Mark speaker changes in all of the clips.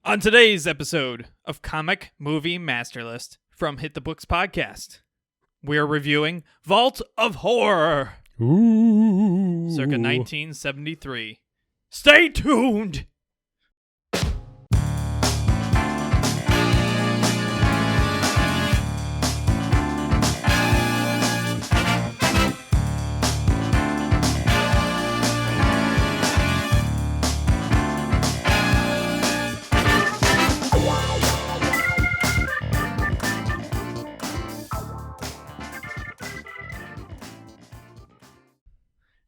Speaker 1: On today's episode of Comic Movie Master List from Hit the Books Podcast, we're reviewing Vault of Horror, circa 1973. Stay tuned!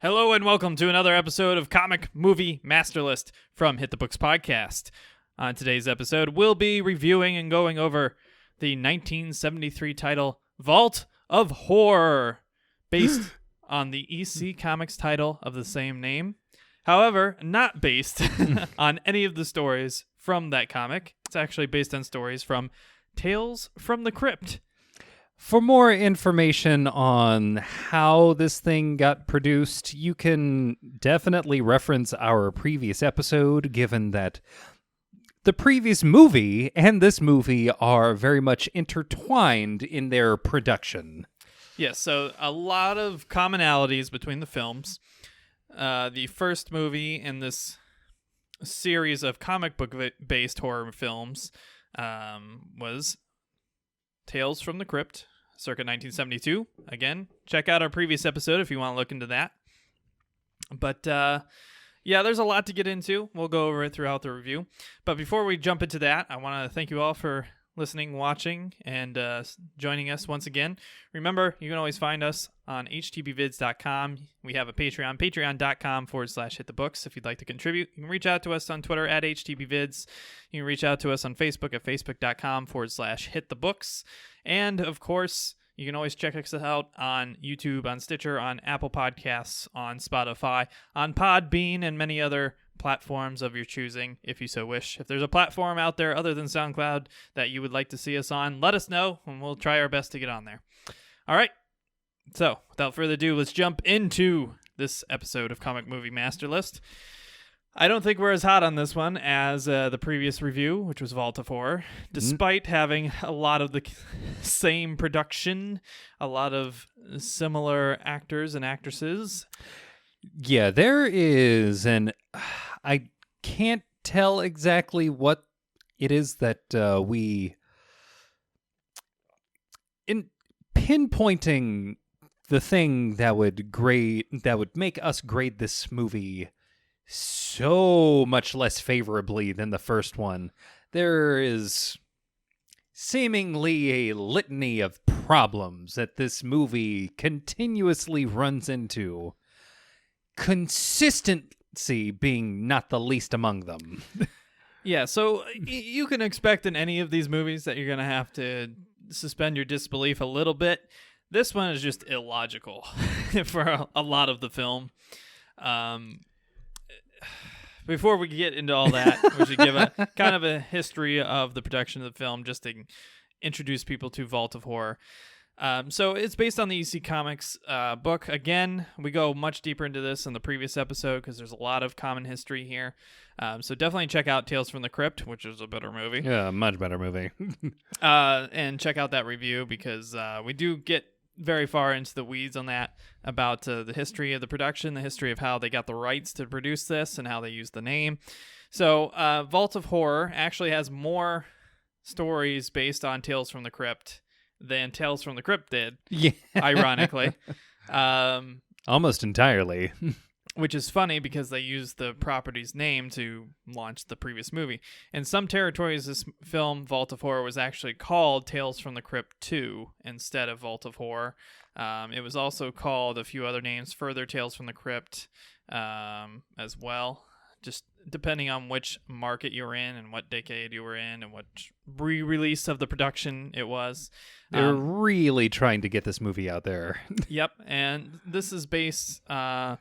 Speaker 1: Hello and welcome to another episode of Comic Movie Master List from Hit the Books Podcast. On today's episode, we'll be reviewing and going over the 1973 title Vault of Horror, based on the EC Comics title of the same name. However, not based on any of the stories from that comic. It's actually based on stories from Tales from the Crypt.
Speaker 2: For more information on how this thing got produced, you can definitely reference our previous episode, given that the previous movie and this movie are very much intertwined in their production.
Speaker 1: Yes, so a lot of commonalities between the films. The first movie in this series of comic book-based horror films was Tales from the Crypt, circa 1972. Again, check out our previous episode if you want to look into that. But yeah, there's a lot to get into. We'll go over it throughout the review. But before we jump into that, I want to thank you all for listening, watching, and joining us once again. Remember, you can always find us on htbvids.com. We have a Patreon, patreon.com/hitthebooks. If you'd like to contribute, you can reach out to us on Twitter at htbvids. You can reach out to us on Facebook at facebook.com/hitthebooks. And, of course, you can always check us out on YouTube, on Stitcher, on Apple Podcasts, on Spotify, on Podbean, and many other platforms of your choosing, if you so wish. If there's a platform out there other than SoundCloud that you would like to see us on, let us know, and we'll try our best to get on there. All right. So, without further ado, let's jump into this episode of Comic Movie Master List. I don't think we're as hot on this one as the previous review, which was Vault of Horror, despite having a lot of the same production, a lot of similar actors and actresses.
Speaker 2: Yeah, there is, and I can't tell exactly what it is that in pinpointing the thing that would make us grade this movie so much less favorably than the first one. There is seemingly a litany of problems that this movie continuously runs into, consistency being not the least among them.
Speaker 1: Yeah, so you can expect in any of these movies that you're going to have to suspend your disbelief a little bit. This one is just illogical for a lot of the film. Before we get into all that, we should give a kind of a history of the production of the film just to introduce people to Vault of Horror. So it's based on the EC Comics book. Again, we go much deeper into this in the previous episode because there's a lot of common history here. So definitely check out Tales from the Crypt, which is a better movie.
Speaker 2: Yeah, much better movie.
Speaker 1: And check out that review because we do get very far into the weeds on that about the history of the production, the history of how they got the rights to produce this and how they used the name. So Vault of Horror actually has more stories based on Tales from the Crypt than Tales from the Crypt did,
Speaker 2: Yeah.
Speaker 1: ironically.
Speaker 2: Almost entirely.
Speaker 1: Which is funny because they used the property's name to launch the previous movie. In some territories, this film, Vault of Horror, was actually called Tales from the Crypt 2 instead of Vault of Horror. It was also called a few other names, Further Tales from the Crypt as well, just depending on which market you were in and what decade you were in and what re-release of the production it was.
Speaker 2: They're really trying to get this movie out there.
Speaker 1: Yep, and this is based on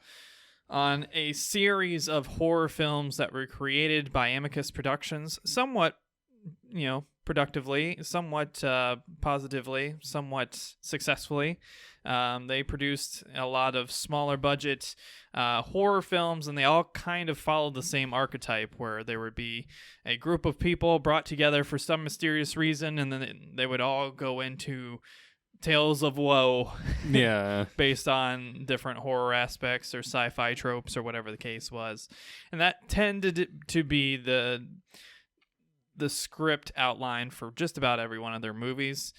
Speaker 1: a series of horror films that were created by Amicus Productions, somewhat productively, somewhat positively, somewhat successfully. They produced a lot of smaller budget horror films, and they all kind of followed the same archetype where there would be a group of people brought together for some mysterious reason, and then they would all go into tales of woe based on different horror aspects or sci-fi tropes or whatever the case was. And that tended to be the script outline for just about every one of their movies.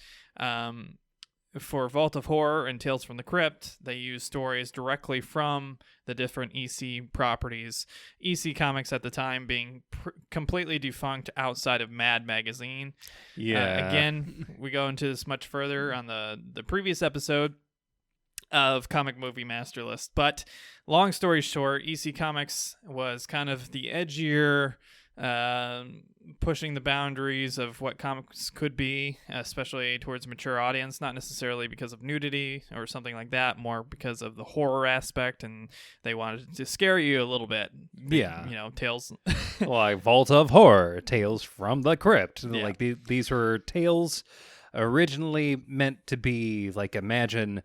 Speaker 1: For Vault of Horror and Tales from the Crypt, they use stories directly from the different EC properties. EC Comics at the time being completely defunct outside of Mad Magazine.
Speaker 2: Yeah.
Speaker 1: Again, we go into this much further on the previous episode of Comic Movie Master List. But long story short, EC Comics was kind of the edgier, pushing the boundaries of what comics could be, especially towards a mature audience, not necessarily because of nudity or something like that, more because of the horror aspect, and they wanted to scare you a little bit. Tales
Speaker 2: like Vault of Horror, Tales from the Crypt.
Speaker 1: Yeah.
Speaker 2: Like these were tales originally meant to be, like, imagine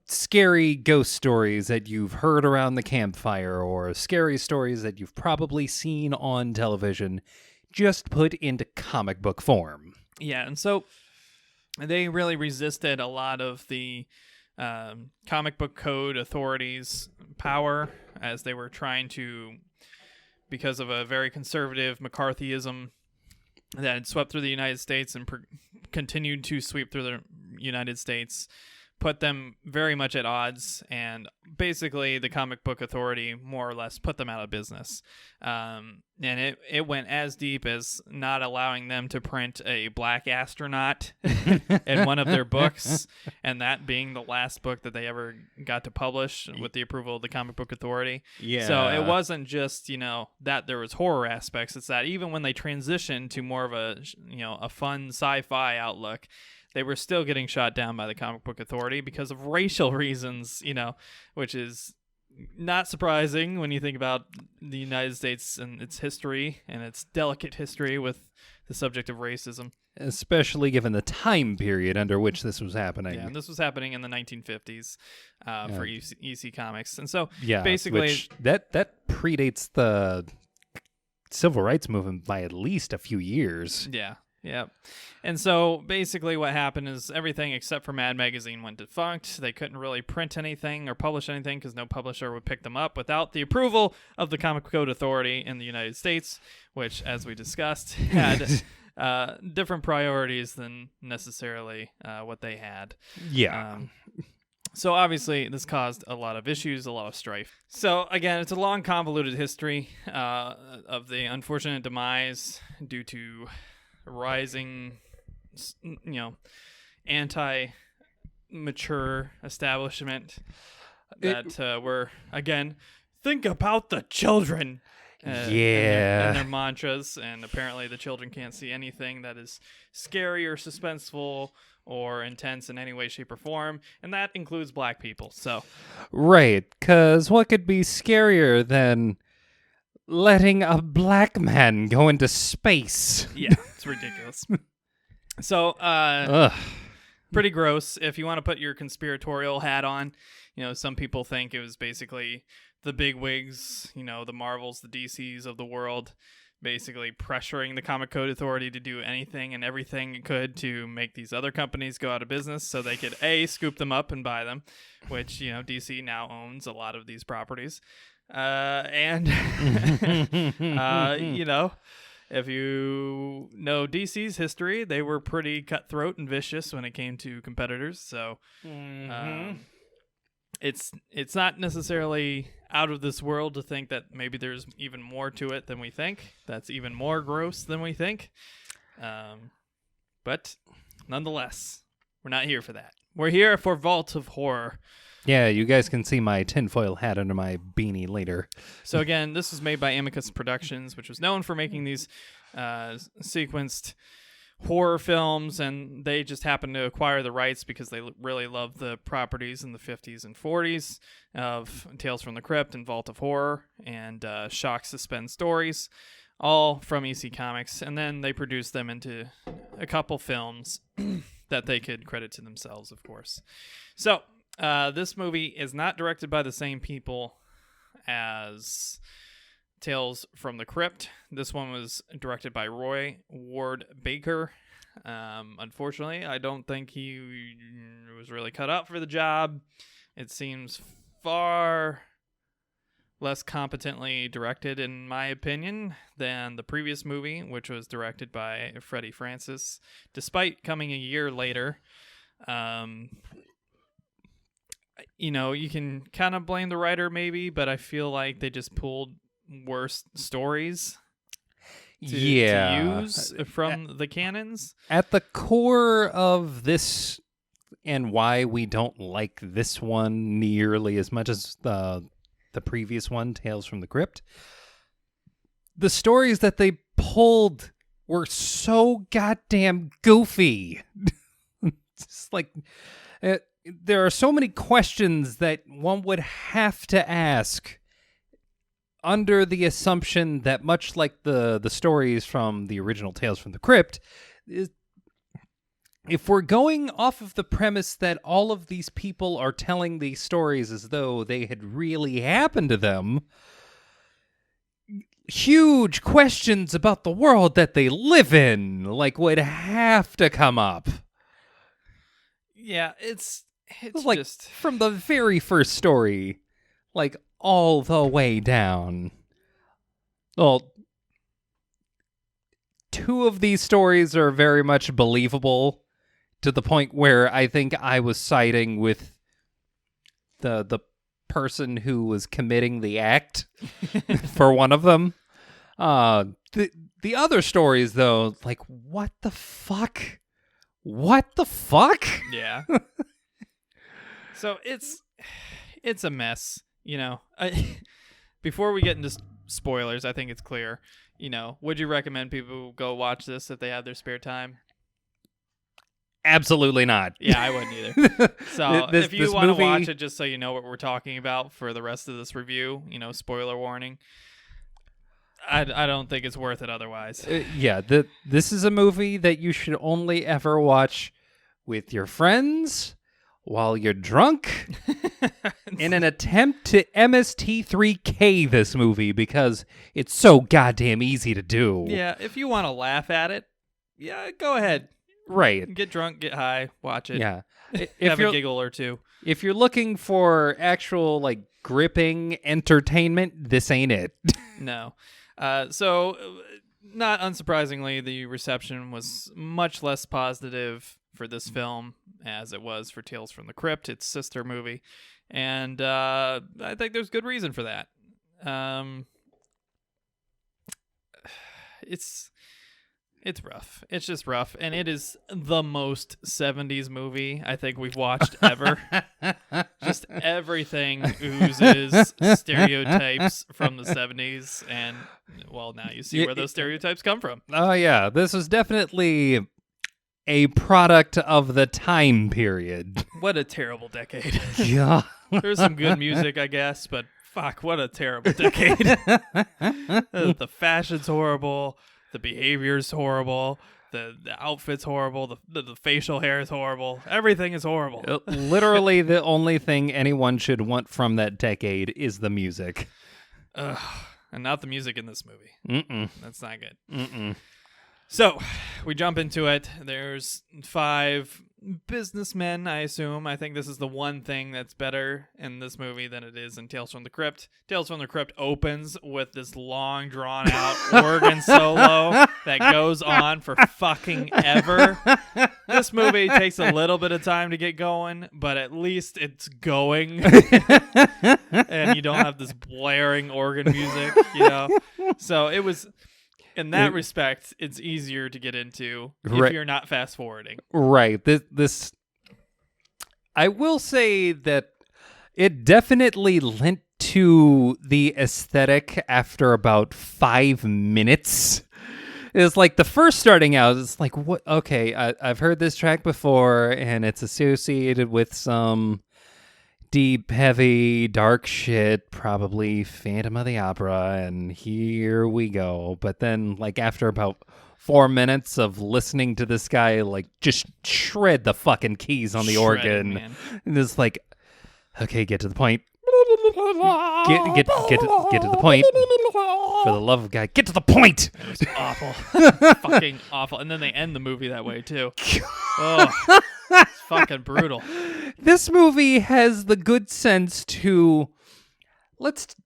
Speaker 2: scary ghost stories that you've heard around the campfire, or scary stories that you've probably seen on television, just put into comic book form.
Speaker 1: Yeah, and so they really resisted a lot of the comic book code authorities' power, as they were trying to, because of a very conservative McCarthyism that had swept through the United States and continued to sweep through the United States, put them very much at odds, and basically the comic book authority more or less put them out of business. And it went as deep as not allowing them to print a black astronaut in one of their books, and that being the last book that they ever got to publish with the approval of the comic book authority.
Speaker 2: Yeah.
Speaker 1: So it wasn't just, that there was horror aspects. It's that even when they transitioned to more of a fun sci-fi outlook, they were still getting shot down by the comic book authority because of racial reasons, which is not surprising when you think about the United States and its history and its delicate history with the subject of racism.
Speaker 2: Especially given the time period under which this was happening.
Speaker 1: Yeah, and this was happening in the 1950s for EC Comics. And so
Speaker 2: yeah,
Speaker 1: basically...
Speaker 2: which that predates the civil rights movement by at least a few years.
Speaker 1: Yeah. Yeah. And so basically what happened is everything except for Mad Magazine went defunct. They couldn't really print anything or publish anything because no publisher would pick them up without the approval of the Comic Code Authority in the United States, which, as we discussed, had different priorities than necessarily what they had.
Speaker 2: Yeah.
Speaker 1: So obviously this caused a lot of issues, a lot of strife. So again, it's a long, convoluted history of the unfortunate demise due to rising, anti-mature establishment that were, again, think about the children. And their mantras, and apparently the children can't see anything that is scary or suspenseful or intense in any way, shape, or form, and that includes black people. So,
Speaker 2: right, because what could be scarier than letting a black man go into space?
Speaker 1: Yeah, it's ridiculous. So, pretty gross. If you want to put your conspiratorial hat on, some people think it was basically the big wigs, the Marvels, the DCs of the world, basically pressuring the Comic Code Authority to do anything and everything it could to make these other companies go out of business so they could scoop them up and buy them, which, DC now owns a lot of these properties. If you know DC's history, they were pretty cutthroat and vicious when it came to competitors. So, it's not necessarily out of this world to think that maybe there's even more to it than we think. That's even more gross than we think. But nonetheless, we're not here for that. We're here for Vault of Horror.
Speaker 2: Yeah, you guys can see my tinfoil hat under my beanie later.
Speaker 1: So again, this was made by Amicus Productions, which was known for making these sequenced horror films, and they just happened to acquire the rights because they really loved the properties in the 50s and 40s of Tales from the Crypt and Vault of Horror and shock suspense stories. all from EC Comics, and then they produced them into a couple films that they could credit to themselves, of course. So, this movie is not directed by the same people as Tales from the Crypt. This one was directed by Roy Ward Baker. Unfortunately, I don't think he was really cut out for the job. It seems far less competently directed, in my opinion, than the previous movie, which was directed by Freddie Francis, despite coming a year later. You can kind of blame the writer maybe, but I feel like they just pulled worse stories to use from the canons.
Speaker 2: At the core of this, and why we don't like this one nearly as much as the previous one, Tales from the Crypt, the stories that they pulled were so goddamn goofy. It's like there are so many questions that one would have to ask under the assumption that, much like the stories from the original Tales from the Crypt, if we're going off of the premise that all of these people are telling these stories as though they had really happened to them, huge questions about the world that they live in, would have to come up.
Speaker 1: Yeah, it's
Speaker 2: like
Speaker 1: just
Speaker 2: from the very first story, all the way down. Well, two of these stories are very much believable, to the point where I think I was siding with the person who was committing the act for one of them. The other stories, though, what the fuck? What the fuck?
Speaker 1: Yeah. So it's a mess, Before we get into spoilers, I think it's clear, would you recommend people go watch this if they have their spare time?
Speaker 2: Absolutely not.
Speaker 1: Yeah, I wouldn't either. So if you want to watch it just so you know what we're talking about for the rest of this review, spoiler warning, I don't think it's worth it otherwise.
Speaker 2: This is a movie that you should only ever watch with your friends while you're drunk in an attempt to MST3K this movie, because it's so goddamn easy to do.
Speaker 1: Yeah, if you want to laugh at it, yeah, go ahead.
Speaker 2: Right.
Speaker 1: Get drunk, get high, watch it.
Speaker 2: Yeah.
Speaker 1: Have a giggle or two.
Speaker 2: If you're looking for actual, gripping entertainment, this ain't it.
Speaker 1: No. So, not unsurprisingly, the reception was much less positive for this film as it was for Tales from the Crypt, its sister movie. And I think there's good reason for that. It's rough. It's just rough. And it is the most 70s movie I think we've watched ever. Just everything oozes stereotypes from the 70s. And, well, now you see where those stereotypes come from.
Speaker 2: Oh, yeah. This is definitely a product of the time period.
Speaker 1: What a terrible decade.
Speaker 2: Yeah.
Speaker 1: There's some good music, I guess, but fuck, what a terrible decade. The fashion's horrible. The behavior's horrible. The outfit's horrible. The facial hair is horrible. Everything is horrible.
Speaker 2: Literally, the only thing anyone should want from that decade is the music.
Speaker 1: And not the music in this movie.
Speaker 2: Mm-mm.
Speaker 1: That's not good.
Speaker 2: Mm-mm.
Speaker 1: So, we jump into it. There's 5 businessmen, I assume. I think this is the one thing that's better in this movie than it is in Tales from the Crypt. Tales from the Crypt opens with this long, drawn-out organ solo that goes on for fucking ever. This movie takes a little bit of time to get going, but at least it's going. And you don't have this blaring organ music, So it was... In that respect, it's easier to get into if you're not fast forwarding.
Speaker 2: Right. This I will say that it definitely lent to the aesthetic after about 5 minutes. It's the first starting out, it's what? Okay, I've heard this track before, and it's associated with some deep, heavy, dark shit, probably Phantom of the Opera, and here we go. But then, like, after about 4 minutes of listening to this guy, like, just shred the fucking keys on the organ,
Speaker 1: man.
Speaker 2: and it's like, okay, get to the point. Get to the point. For the love of God, get to the point.
Speaker 1: It was awful. Fucking awful. And then they end the movie that way, too. Oh, it's fucking brutal.
Speaker 2: This movie has the good sense to let's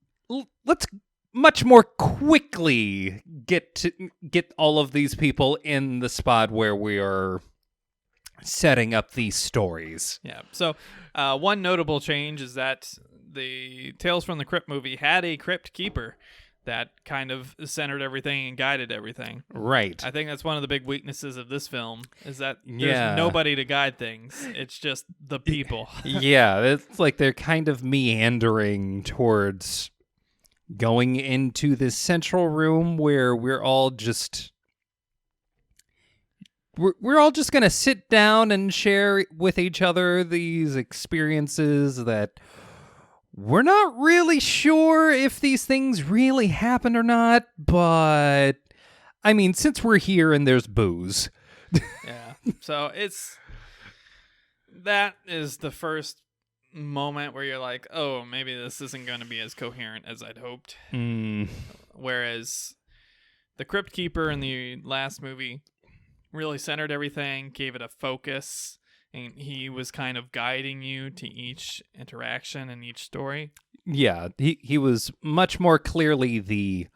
Speaker 2: much more quickly get all of these people in the spot where we are setting up these stories.
Speaker 1: Yeah. So, one notable change is that the Tales from the Crypt movie had a crypt keeper that kind of centered everything and guided everything.
Speaker 2: Right.
Speaker 1: I think that's one of the big weaknesses of this film is that there's nobody to guide things. It's just the people.
Speaker 2: Yeah, it's like they're kind of meandering towards going into this central room where we're all just going to sit down and share with each other these experiences that we're not really sure if these things really happened or not, but I mean, since we're here and there's booze.
Speaker 1: Yeah. So that is the first moment where you're like, oh, maybe this isn't going to be as coherent as I'd hoped. Whereas the Crypt Keeper in the last movie really centered everything, gave it a focus, and he was kind of guiding you to each interaction and each story.
Speaker 2: Yeah, he was much more clearly the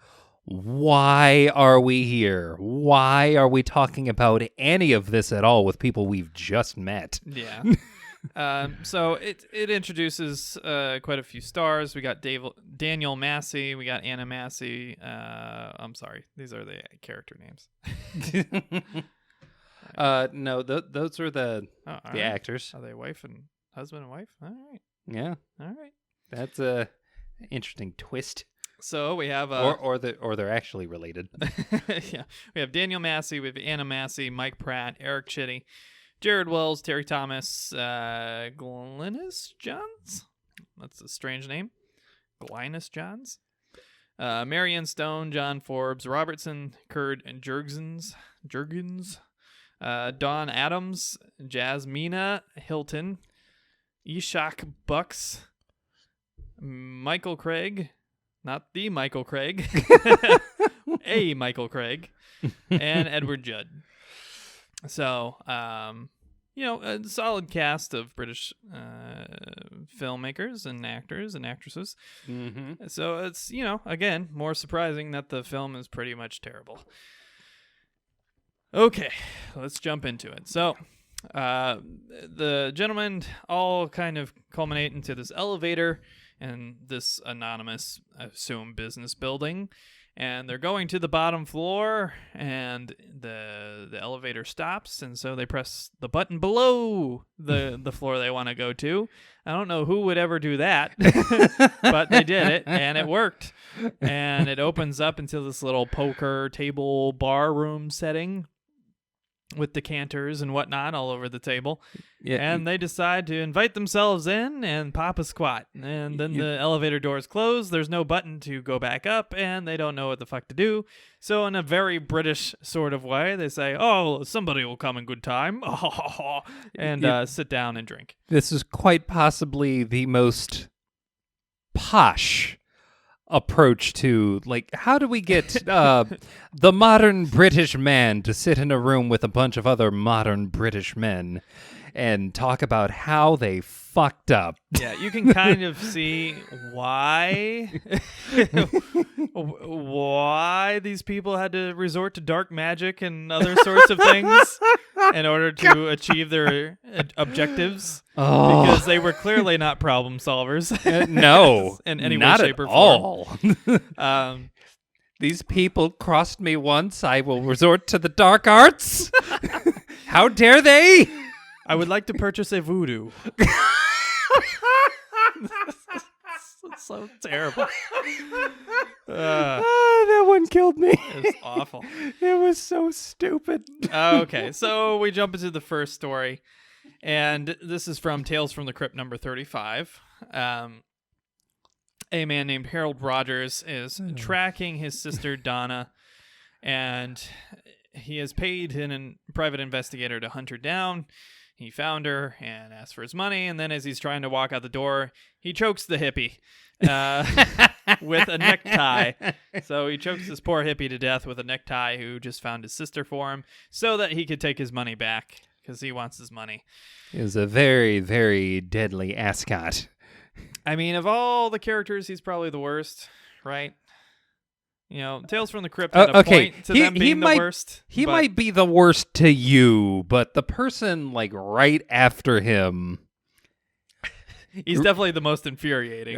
Speaker 2: why are we here? Why are we talking about any of this at all with people we've just met?
Speaker 1: Yeah. So it introduces quite a few stars. We got Daniel Massey. We got Anna Massey. I'm sorry. These are the character names.
Speaker 2: No, those are the actors.
Speaker 1: Are they husband and wife? All right.
Speaker 2: Yeah.
Speaker 1: All right.
Speaker 2: That's a interesting twist.
Speaker 1: So we have
Speaker 2: or they're actually related.
Speaker 1: Yeah. We have Daniel Massey, we have Anna Massey, Mike Pratt, Eric Chitty, Jared Wells, Terry Thomas, Glynis Johns. That's a strange name. Glynis Johns. Marianne Stone, John Forbes, Robertson, Kurt and Jurgens. Dawn Adams, Jasmina Hilton, Ishak Bucks, Michael Craig, not the Michael Craig, a Michael Craig, and Edward Judd. So, a solid cast of British filmmakers and actors and actresses.
Speaker 2: Mm-hmm.
Speaker 1: So it's, again, more surprising that the film is pretty much terrible. Okay, let's jump into it. So, the gentlemen all kind of culminate into this elevator in this anonymous, I assume, business building. And they're going to the bottom floor, and the elevator stops, and so they press the button below the floor they want to go to. I don't know who would ever do that, but they did it, and it worked. And it opens up into this little poker table bar room setting with decanters and whatnot all over the table. Yeah, and they decide to invite themselves in and pop a squat. And then the elevator doors close. There's no button to go back up, and they don't know what the fuck to do. So in a very British sort of way, they say, oh, somebody will come in good time. And sit down and drink.
Speaker 2: This is quite possibly the most posh approach to, like, how do we get the modern British man to sit in a room with a bunch of other modern British men and talk about how they fucked up.
Speaker 1: Yeah, you can kind of see why these people had to resort to dark magic and other sorts of things in order to achieve their objectives.
Speaker 2: Oh.
Speaker 1: Because they were clearly not problem solvers.
Speaker 2: No,
Speaker 1: in any
Speaker 2: not
Speaker 1: way, shape, or
Speaker 2: form.
Speaker 1: All.
Speaker 2: These people crossed me once. I will resort to the dark arts. How dare they?
Speaker 1: I would like to purchase a voodoo. It's so terrible.
Speaker 2: That one killed me.
Speaker 1: It was awful.
Speaker 2: It was so stupid.
Speaker 1: Okay, so we jump into the first story, and this is from Tales from the Crypt number 35. a man named Harold Rogers is tracking his sister Donna, and he has paid a private investigator to hunt her down. He found her and asked for his money, and then as he's trying to walk out the door, he chokes the hippie with a necktie. So he chokes this poor hippie to death with a necktie who just found his sister for him so that he could take his money back because he wants his money.
Speaker 2: It was a very, very deadly ascot.
Speaker 1: I mean, of all the characters, he's probably the worst, right? You know, Tales from the Crypt had a point to them being the worst.
Speaker 2: He might be the worst to you, but the person, like, right after him...
Speaker 1: He's definitely the most infuriating.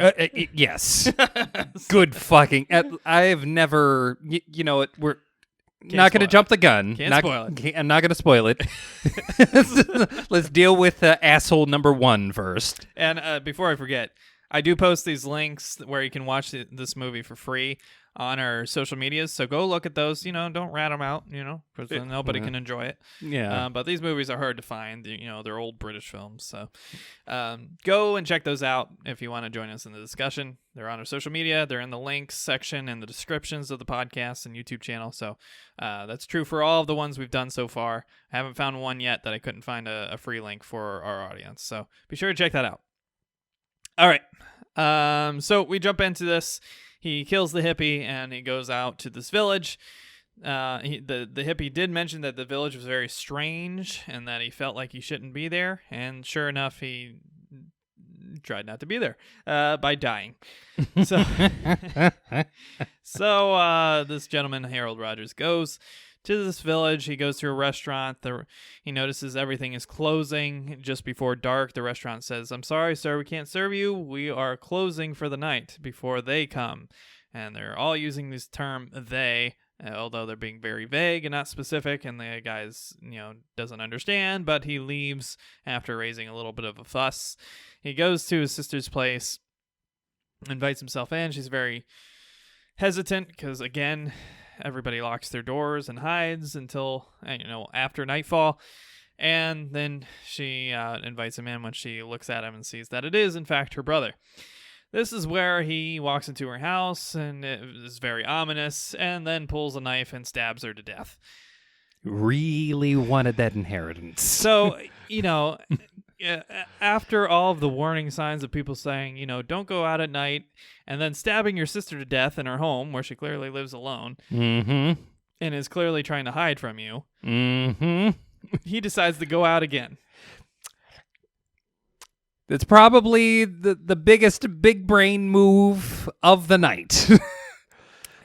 Speaker 2: Yes. Good fucking... I've never... You know what? We're not going to jump the gun.
Speaker 1: Can't spoil it.
Speaker 2: I'm not going to spoil it. Let's deal with asshole number 1 first.
Speaker 1: And before I forget, I do post these links where you can watch this movie for free on our social medias, so go look at those. You know, don't rat them out, you know, because nobody can enjoy it.
Speaker 2: Yeah.
Speaker 1: But these movies are hard to find. You know, they're old British films, so go and check those out if you want to join us in the discussion. They're on our social media. They're in the links section and the descriptions of the podcast and YouTube channel, so that's true for all of the ones we've done so far. I haven't found one yet that I couldn't find a free link for our audience, so be sure to check that out. All right. So we jump into this. He kills the hippie and he goes out to this village. The hippie did mention that the village was very strange and that he felt like he shouldn't be there. And sure enough, he tried not to be there by dying. So this gentleman, Harold Rogers, goes to this village. He goes to a restaurant. He notices everything is closing just before dark. The restaurant says, "I'm sorry, sir, we can't serve you. We are closing for the night before they come." And they're all using this term "they," although they're being very vague and not specific, and the guy's, doesn't understand, but he leaves after raising a little bit of a fuss. He goes to his sister's place, invites himself in. She's very hesitant because, again, everybody locks their doors and hides until, after nightfall. And then she invites him in when she looks at him and sees that it is, in fact, her brother. This is where he walks into her house, and it is very ominous, and then pulls a knife and stabs her to death.
Speaker 2: Really wanted that inheritance.
Speaker 1: So, after all of the warning signs of people saying, don't go out at night, and then stabbing your sister to death in her home, where she clearly lives alone, and is clearly trying to hide from you, he decides to go out again.
Speaker 2: It's probably the biggest big brain move of the night.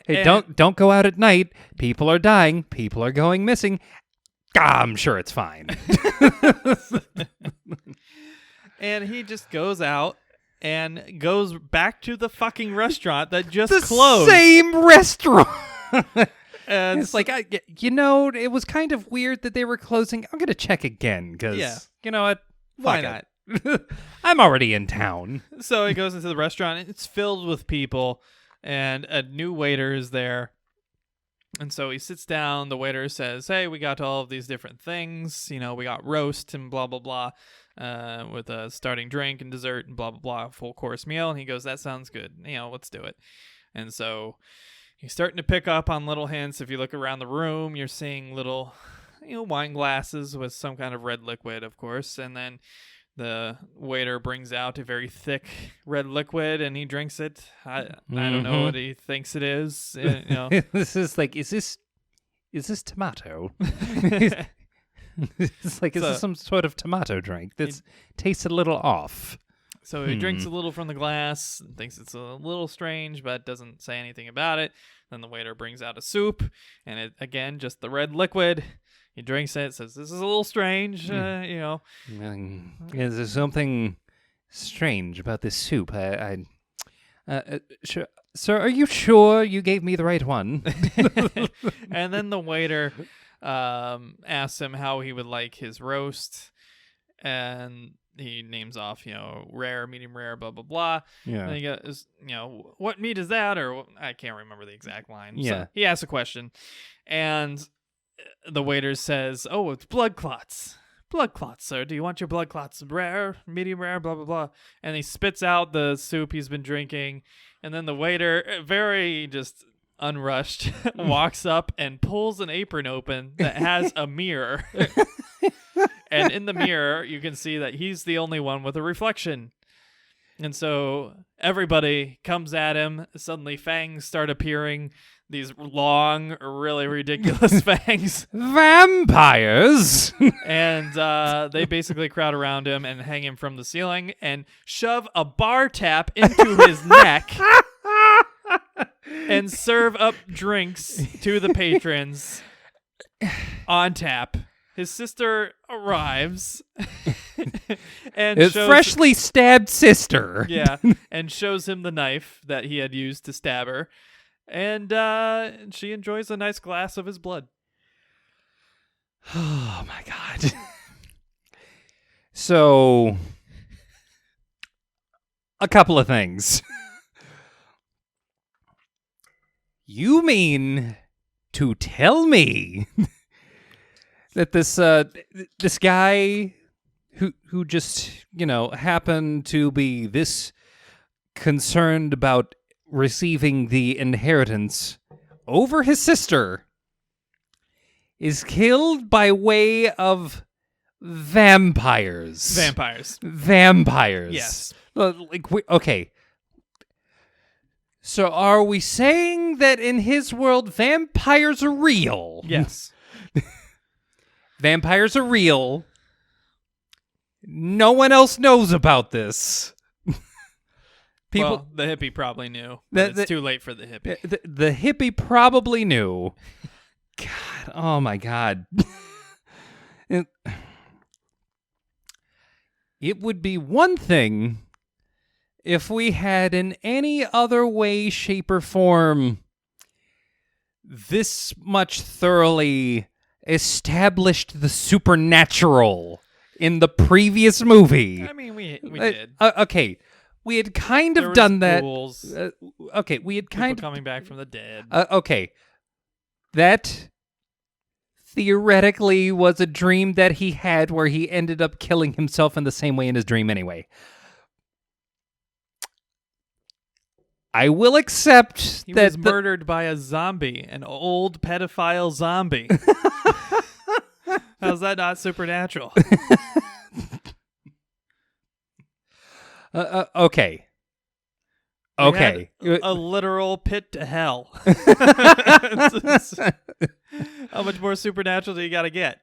Speaker 2: Hey, don't go out at night. People are dying. People are going missing. I'm sure it's fine.
Speaker 1: And he just goes out and goes back to the fucking restaurant that just closed.
Speaker 2: Same restaurant.
Speaker 1: And
Speaker 2: it's like, it was kind of weird that they were closing. I'm going to check again because, you know what?
Speaker 1: Why not?
Speaker 2: I'm already in town.
Speaker 1: So he goes into the restaurant. And it's filled with people, and a new waiter is there. And so he sits down. The waiter says, "Hey, we got all of these different things. We got roast and blah, blah, blah, with a starting drink and dessert and blah, blah, blah, full course meal." And he goes, "That sounds good. Let's do it." And so he's starting to pick up on little hints. If you look around the room, you're seeing little, wine glasses with some kind of red liquid, of course. And then the waiter brings out a very thick red liquid, and he drinks it. I don't know what he thinks it is.
Speaker 2: This is like, is this tomato? It's like, is this some sort of tomato drink that tastes a little off?
Speaker 1: So he drinks a little from the glass, and thinks it's a little strange, but doesn't say anything about it. Then the waiter brings out a soup, and it, again, just the red liquid. He drinks it, says, "This is a little strange,
Speaker 2: Is there something strange about this soup? Sure. Sir, are you sure you gave me the right one?"
Speaker 1: And then the waiter asks him how he would like his roast, and he names off, rare, medium rare, blah, blah, blah.
Speaker 2: Yeah.
Speaker 1: And he goes, "What meat is that?" Or I can't remember the exact line.
Speaker 2: Yeah.
Speaker 1: So he asks a question, and the waiter says, "Oh, it's blood clots. blood clots, sir. Do you want your blood clots rare, medium rare, blah, blah, blah. And he spits out the soup he's been drinking. And then the waiter, very just unrushed, walks up and pulls an apron open that has a mirror. And in the mirror, you can see that he's the only one with a reflection. And so everybody comes at him. Suddenly fangs start appearing. These long, really ridiculous fangs.
Speaker 2: Vampires!
Speaker 1: And they basically crowd around him and hang him from the ceiling and shove a bar tap into his neck and serve up drinks to the patrons on tap. His sister arrives and
Speaker 2: His
Speaker 1: shows,
Speaker 2: freshly stabbed sister.
Speaker 1: yeah, and shows him the knife that he had used to stab her. And she enjoys a nice glass of his blood.
Speaker 2: Oh, my God. So, a couple of things. You mean to tell me that this guy who just, happened to be this concerned about receiving the inheritance over his sister is killed by way of vampires. Vampires.
Speaker 1: Yes.
Speaker 2: Okay. So are we saying that in his world vampires are real?
Speaker 1: Yes.
Speaker 2: Vampires are real. No one else knows about this.
Speaker 1: Well, the hippie probably knew. But it's too late for the hippie.
Speaker 2: The hippie probably knew. God, oh my God. It would be one thing if we had in any other way, shape, or form this much thoroughly established the supernatural in the previous movie.
Speaker 1: I mean, we did.
Speaker 2: Okay. We had kind of done that. Okay, we had kind of
Speaker 1: coming back from the dead.
Speaker 2: Okay, that theoretically was a dream that he had, where he ended up killing himself in the same way in his dream. Anyway, I will accept
Speaker 1: he
Speaker 2: that
Speaker 1: was murdered by a zombie, an old pedophile zombie. How's that not supernatural?
Speaker 2: Okay. Okay.
Speaker 1: A literal pit to hell. How much more supernatural do you got to get?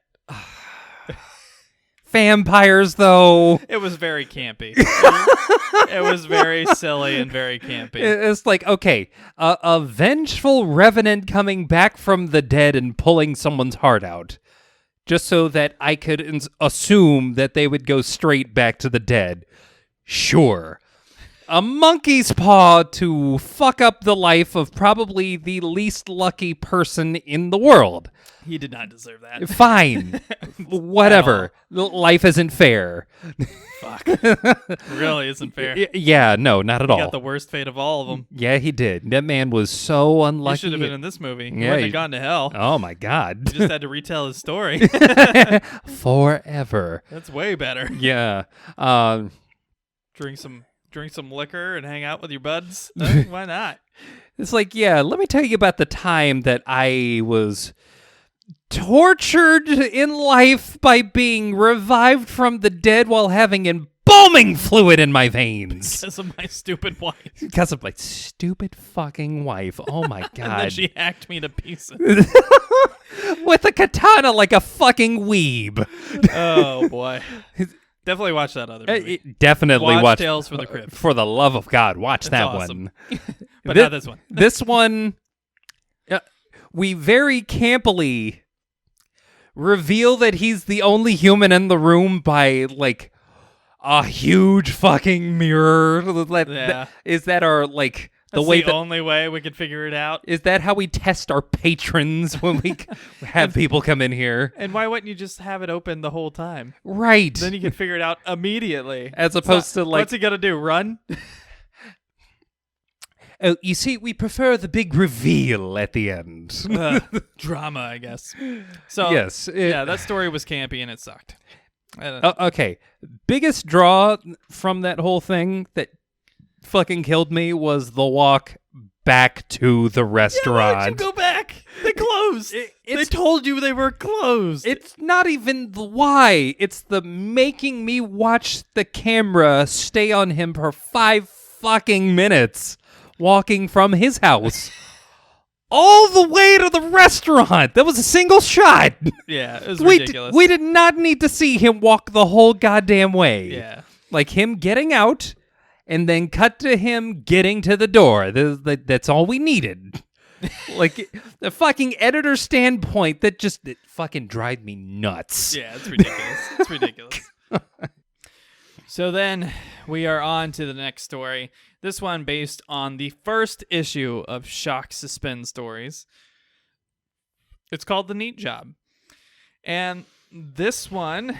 Speaker 2: Vampires, though.
Speaker 1: It was very campy. It was very silly and very campy.
Speaker 2: It's like, okay, a vengeful revenant coming back from the dead and pulling someone's heart out. Just so that I could assume that they would go straight back to the dead. Sure. A monkey's paw to fuck up the life of probably the least lucky person in the world.
Speaker 1: He did not deserve that.
Speaker 2: Fine. Whatever. Life isn't fair.
Speaker 1: Fuck. Really isn't fair.
Speaker 2: Yeah, no, not at all.
Speaker 1: He got the worst fate of all of them.
Speaker 2: Yeah, he did. That man was so unlucky.
Speaker 1: He should have been in this movie. He
Speaker 2: Yeah,
Speaker 1: wouldn't have gone to hell.
Speaker 2: Oh, my God.
Speaker 1: He just had to retell his story.
Speaker 2: Forever.
Speaker 1: That's way better.
Speaker 2: Yeah.
Speaker 1: Drink some liquor and hang out with your buds. Why not?
Speaker 2: It's like, yeah, let me tell you about the time that I was tortured in life by being revived from the dead while having embalming fluid in my veins.
Speaker 1: Because of my stupid wife.
Speaker 2: Because of my stupid fucking wife. Oh my God.
Speaker 1: And then she hacked me to pieces.
Speaker 2: With a katana like a fucking weeb.
Speaker 1: Oh boy. Definitely watch that other movie.
Speaker 2: Definitely watch
Speaker 1: Tales from the Crypt.
Speaker 2: For the love of God, watch that
Speaker 1: awesome.
Speaker 2: one.
Speaker 1: But not this one.
Speaker 2: This one, we very campily reveal that he's the only human in the room by, like, a huge fucking mirror.
Speaker 1: Yeah.
Speaker 2: Is that our, like...
Speaker 1: That's the only way we could figure it out.
Speaker 2: Is that how we test our patrons when we have people come in here?
Speaker 1: And why wouldn't you just have it open the whole time?
Speaker 2: Right.
Speaker 1: Then you can figure it out immediately.
Speaker 2: As opposed to, like...
Speaker 1: What's he gonna do, run?
Speaker 2: Oh, you see, we prefer the big reveal at the end.
Speaker 1: Drama, I guess. So,
Speaker 2: yes.
Speaker 1: yeah, that story was campy and it sucked.
Speaker 2: Okay. Biggest draw from that whole thing that fucking killed me was the walk back to the restaurant.
Speaker 1: Yeah, why don't you go back? They closed. They told you they were closed.
Speaker 2: It's not even the why. It's the making me watch the camera stay on him for 5 fucking minutes walking from his house all the way to the restaurant. That was a single shot.
Speaker 1: Yeah, it was ridiculous.
Speaker 2: We did not need to see him walk the whole goddamn way.
Speaker 1: Yeah.
Speaker 2: Like him getting out and then cut to him getting to the door. That's all we needed. Like the fucking editor standpoint that just it fucking drive me nuts.
Speaker 1: Yeah, it's ridiculous. It's ridiculous. So then we are on to the next story. This one based on the first issue of Shock Suspend Stories. It's called The Neat Job. And this one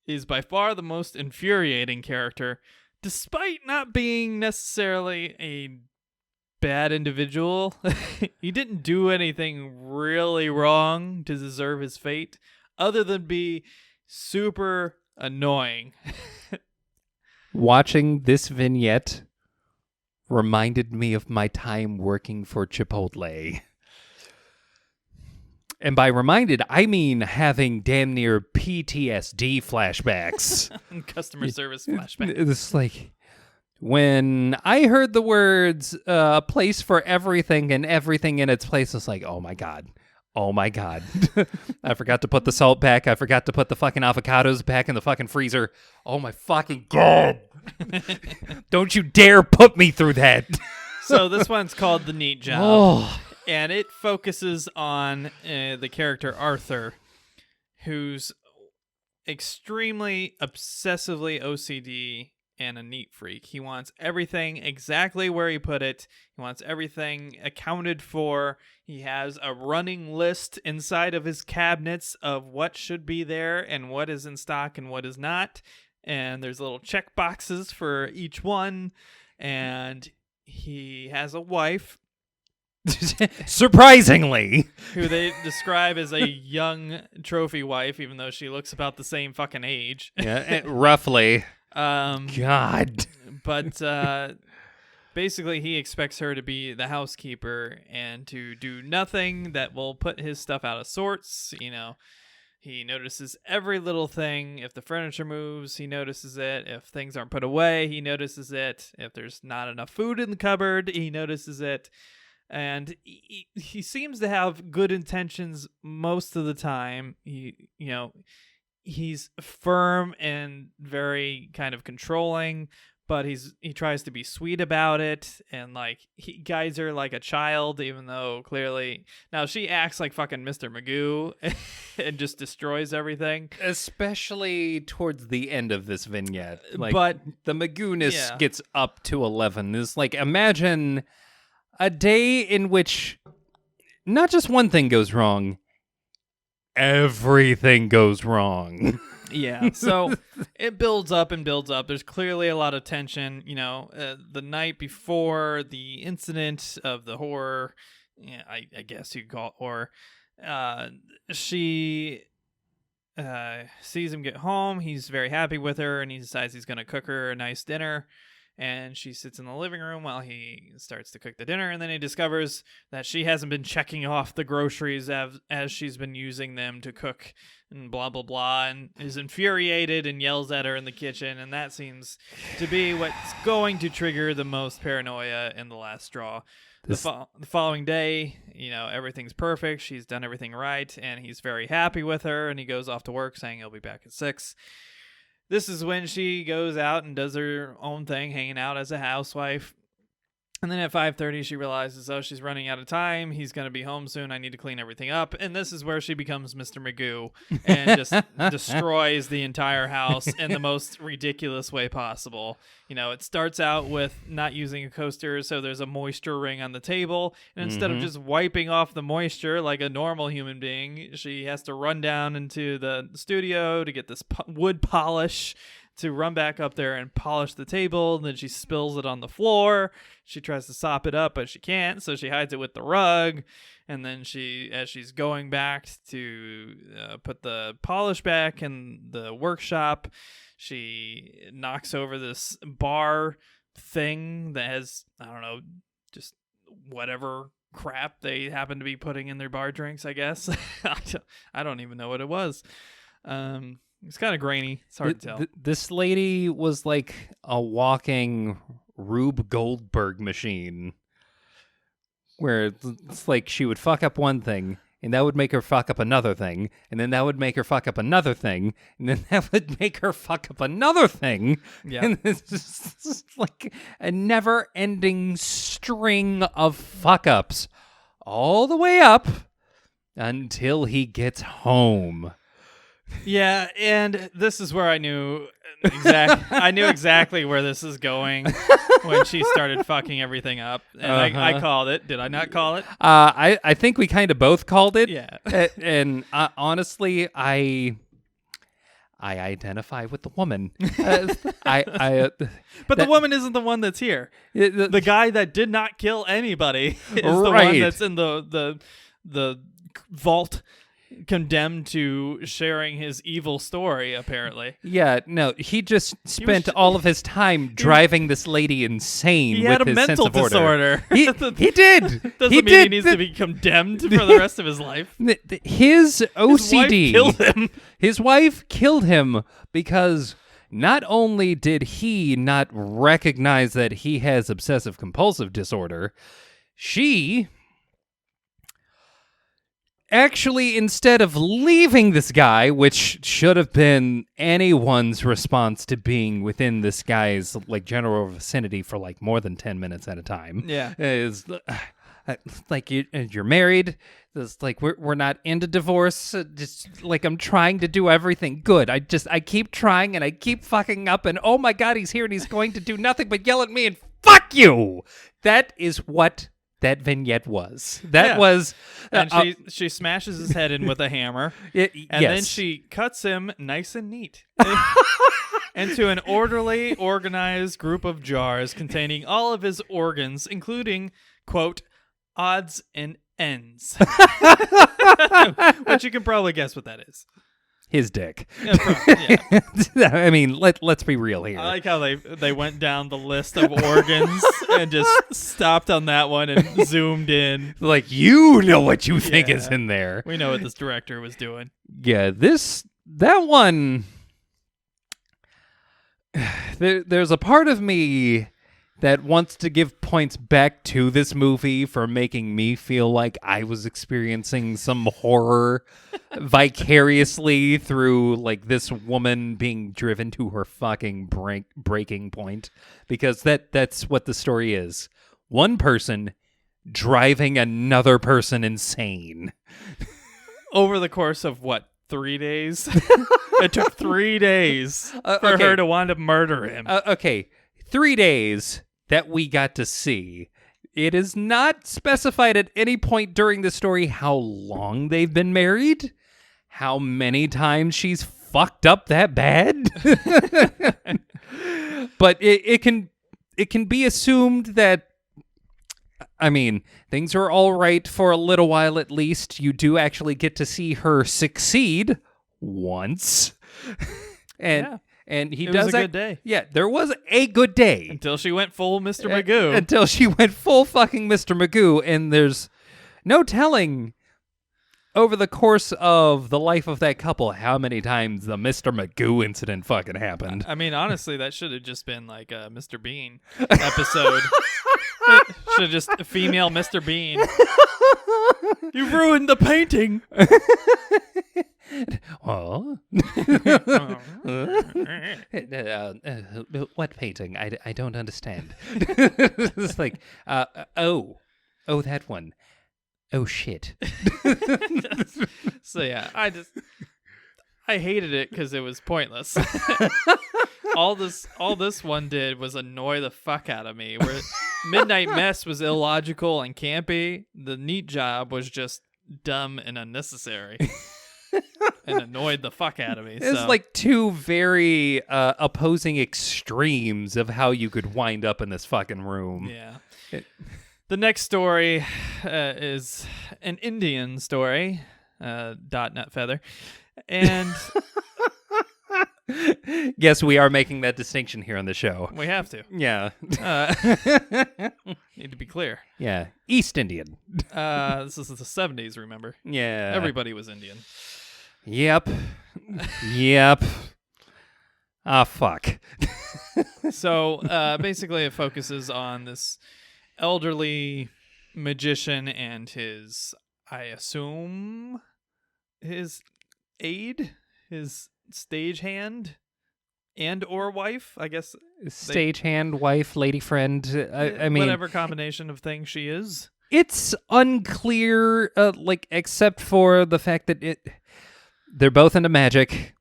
Speaker 1: is by far the most infuriating character, despite not being necessarily a bad individual. He didn't do anything really wrong to deserve his fate, other than be super annoying.
Speaker 2: Watching this vignette reminded me of my time working for Chipotle. And by reminded, I mean having damn near PTSD flashbacks.
Speaker 1: Customer service flashback.
Speaker 2: It's like when I heard the words place for everything and everything in its place, it's like, oh my God. Oh my God. I forgot to put the salt back. I forgot to put the fucking avocados back in the fucking freezer. Oh my fucking God. Don't you dare put me through that.
Speaker 1: So this one's called The Neat Job.
Speaker 2: Oh.
Speaker 1: And it focuses on the character Arthur, who's extremely obsessively OCD and a neat freak. He wants everything exactly where he put it. He wants everything accounted for. He has a running list inside of his cabinets of what should be there and what is in stock and what is not. And there's little check boxes for each one. And he has a wife.
Speaker 2: Surprisingly.
Speaker 1: Who they describe as a young trophy wife, even though she looks about the same fucking age.
Speaker 2: Yeah, roughly.
Speaker 1: God. But basically he expects her to be the housekeeper and to do nothing that will put his stuff out of sorts. You know, he notices every little thing. If the furniture moves, he notices it. If things aren't put away, he notices it. If there's not enough food in the cupboard, he notices it. And he seems to have good intentions most of the time. He's firm and very kind of controlling, but he tries to be sweet about it, and like he guides her like a child, even though clearly now she acts like fucking Mr. Magoo and just destroys everything.
Speaker 2: Especially towards the end of this vignette. Like,
Speaker 1: but
Speaker 2: the Magoo-ness gets up to 11. It's like, imagine a day in which not just one thing goes wrong, everything goes wrong.
Speaker 1: Yeah, so it builds up and builds up. There's clearly a lot of tension. You know, the night before the incident of the horror, I guess you could call it horror, she sees him get home. He's very happy with her, and he decides he's going to cook her a nice dinner. And she sits in the living room while he starts to cook the dinner, and then he discovers that she hasn't been checking off the groceries as she's been using them to cook, and blah, blah, blah, and is infuriated and yells at her in the kitchen, and that seems to be what's going to trigger the most paranoia in the last straw. The following day, everything's perfect. She's done everything right, and he's very happy with her, and he goes off to work saying he'll be back at 6. This is when she goes out and does her own thing, hanging out as a housewife. And then at 5:30, she realizes, she's running out of time. He's going to be home soon. I need to clean everything up. And this is where she becomes Mr. Magoo and just destroys the entire house in the most ridiculous way possible. It starts out with not using a coaster, so there's a moisture ring on the table. And instead of just wiping off the moisture like a normal human being, she has to run down into the studio to get this wood polish to run back up there and polish the table. And then she spills it on the floor. She tries to sop it up, but she can't, so she hides it with the rug. And then as she's going back to put the polish back in the workshop, she knocks over this bar thing that has, I don't know, just whatever crap they happen to be putting in their bar drinks, I guess. I don't even know what it was. It's kind of grainy. It's hard to tell.
Speaker 2: This lady was like a walking Rube Goldberg machine, where it's like she would fuck up one thing, and that would make her fuck up another thing, and then that would make her fuck up another thing, and then that would make her fuck up another thing.
Speaker 1: Yeah.
Speaker 2: And it's just like a never-ending string of fuck-ups all the way up until he gets home.
Speaker 1: Yeah, and this is where I knew exactly where this is going when she started fucking everything up. And I called it. Did I not call it?
Speaker 2: I think we kind of both called it.
Speaker 1: Yeah.
Speaker 2: And honestly, I identify with the woman.
Speaker 1: But the woman isn't the one that's here. The guy that did not kill anybody is the one that's in the vault, condemned to sharing his evil story, apparently.
Speaker 2: Yeah, no, he just spent all of his time driving this lady insane.
Speaker 1: He had
Speaker 2: with
Speaker 1: a
Speaker 2: his
Speaker 1: mental
Speaker 2: sense of order.
Speaker 1: disorder.
Speaker 2: He did.
Speaker 1: Doesn't mean he needs to be condemned for the rest of his life.
Speaker 2: His OCD.
Speaker 1: His wife killed him.
Speaker 2: His wife killed him because not only did he not recognize that he has obsessive compulsive disorder, she actually, instead of leaving this guy, which should have been anyone's response to being within this guy's like general vicinity for like more than 10 minutes at a time, is like you're married. It's like we're not into divorce. Just like I'm trying to do everything good. I keep trying and I keep fucking up. And oh my God, he's here and he's going to do nothing but yell at me and fuck you. That is what that vignette was. That was...
Speaker 1: And she smashes his head in with a hammer. Then she cuts him nice and neat into an orderly, organized group of jars containing all of his organs, including, quote, odds and ends. Which you can probably guess what that is.
Speaker 2: His dick.
Speaker 1: Yeah.
Speaker 2: I mean, let's be real here.
Speaker 1: I like how they went down the list of organs and just stopped on that one and zoomed in.
Speaker 2: Like, you know what you think is in there.
Speaker 1: We know what this director was doing.
Speaker 2: Yeah, that one... There's a part of me that wants to give points back to this movie for making me feel like I was experiencing some horror vicariously through like this woman being driven to her fucking breaking point, because that's what the story is. One person driving another person insane.
Speaker 1: Over the course of what, 3 days? It took 3 days for her to want to murder him.
Speaker 2: Okay, 3 days that we got to see. It is not specified at any point during the story how long they've been married, how many times she's fucked up that bad. But it can be assumed that, I mean, things are all right for a little while at least. You do actually get to see her succeed once. And he does
Speaker 1: was a good day.
Speaker 2: Yeah, there was a good day.
Speaker 1: Until she went full Mr. Magoo.
Speaker 2: Until she went full fucking Mr. Magoo. And there's no telling over the course of the life of that couple how many times the Mr. Magoo incident fucking happened.
Speaker 1: I mean, honestly, that should have just been like a Mr. Bean episode. Should have just female Mr. Bean. You ruined the painting.
Speaker 2: Well, what painting? I don't understand. It's like, oh, that one. Oh shit.
Speaker 1: So yeah, I hated it because it was pointless. all this one did was annoy the fuck out of me. Where Midnight Mess was illogical and campy, the neat job was just dumb and unnecessary. and annoyed the fuck out of me.
Speaker 2: It's
Speaker 1: so.
Speaker 2: like two very opposing extremes of how you could wind up in this fucking room.
Speaker 1: Yeah. The next story is an Indian story, .NET Feather, and
Speaker 2: Yes, we are making that distinction here on the show.
Speaker 1: we have to.
Speaker 2: Yeah.
Speaker 1: Need to be clear.
Speaker 2: Yeah. East Indian.
Speaker 1: This is the 70s, remember?
Speaker 2: Yeah.
Speaker 1: Everybody was Indian.
Speaker 2: Yep. Yep. Ah, fuck.
Speaker 1: So basically, it focuses on this elderly magician and his, I assume, his aide, his stagehand and or wife, I guess.
Speaker 2: Stagehand, wife, lady friend. I mean,
Speaker 1: whatever combination of things she is.
Speaker 2: It's unclear, except for the fact that they're both into magic.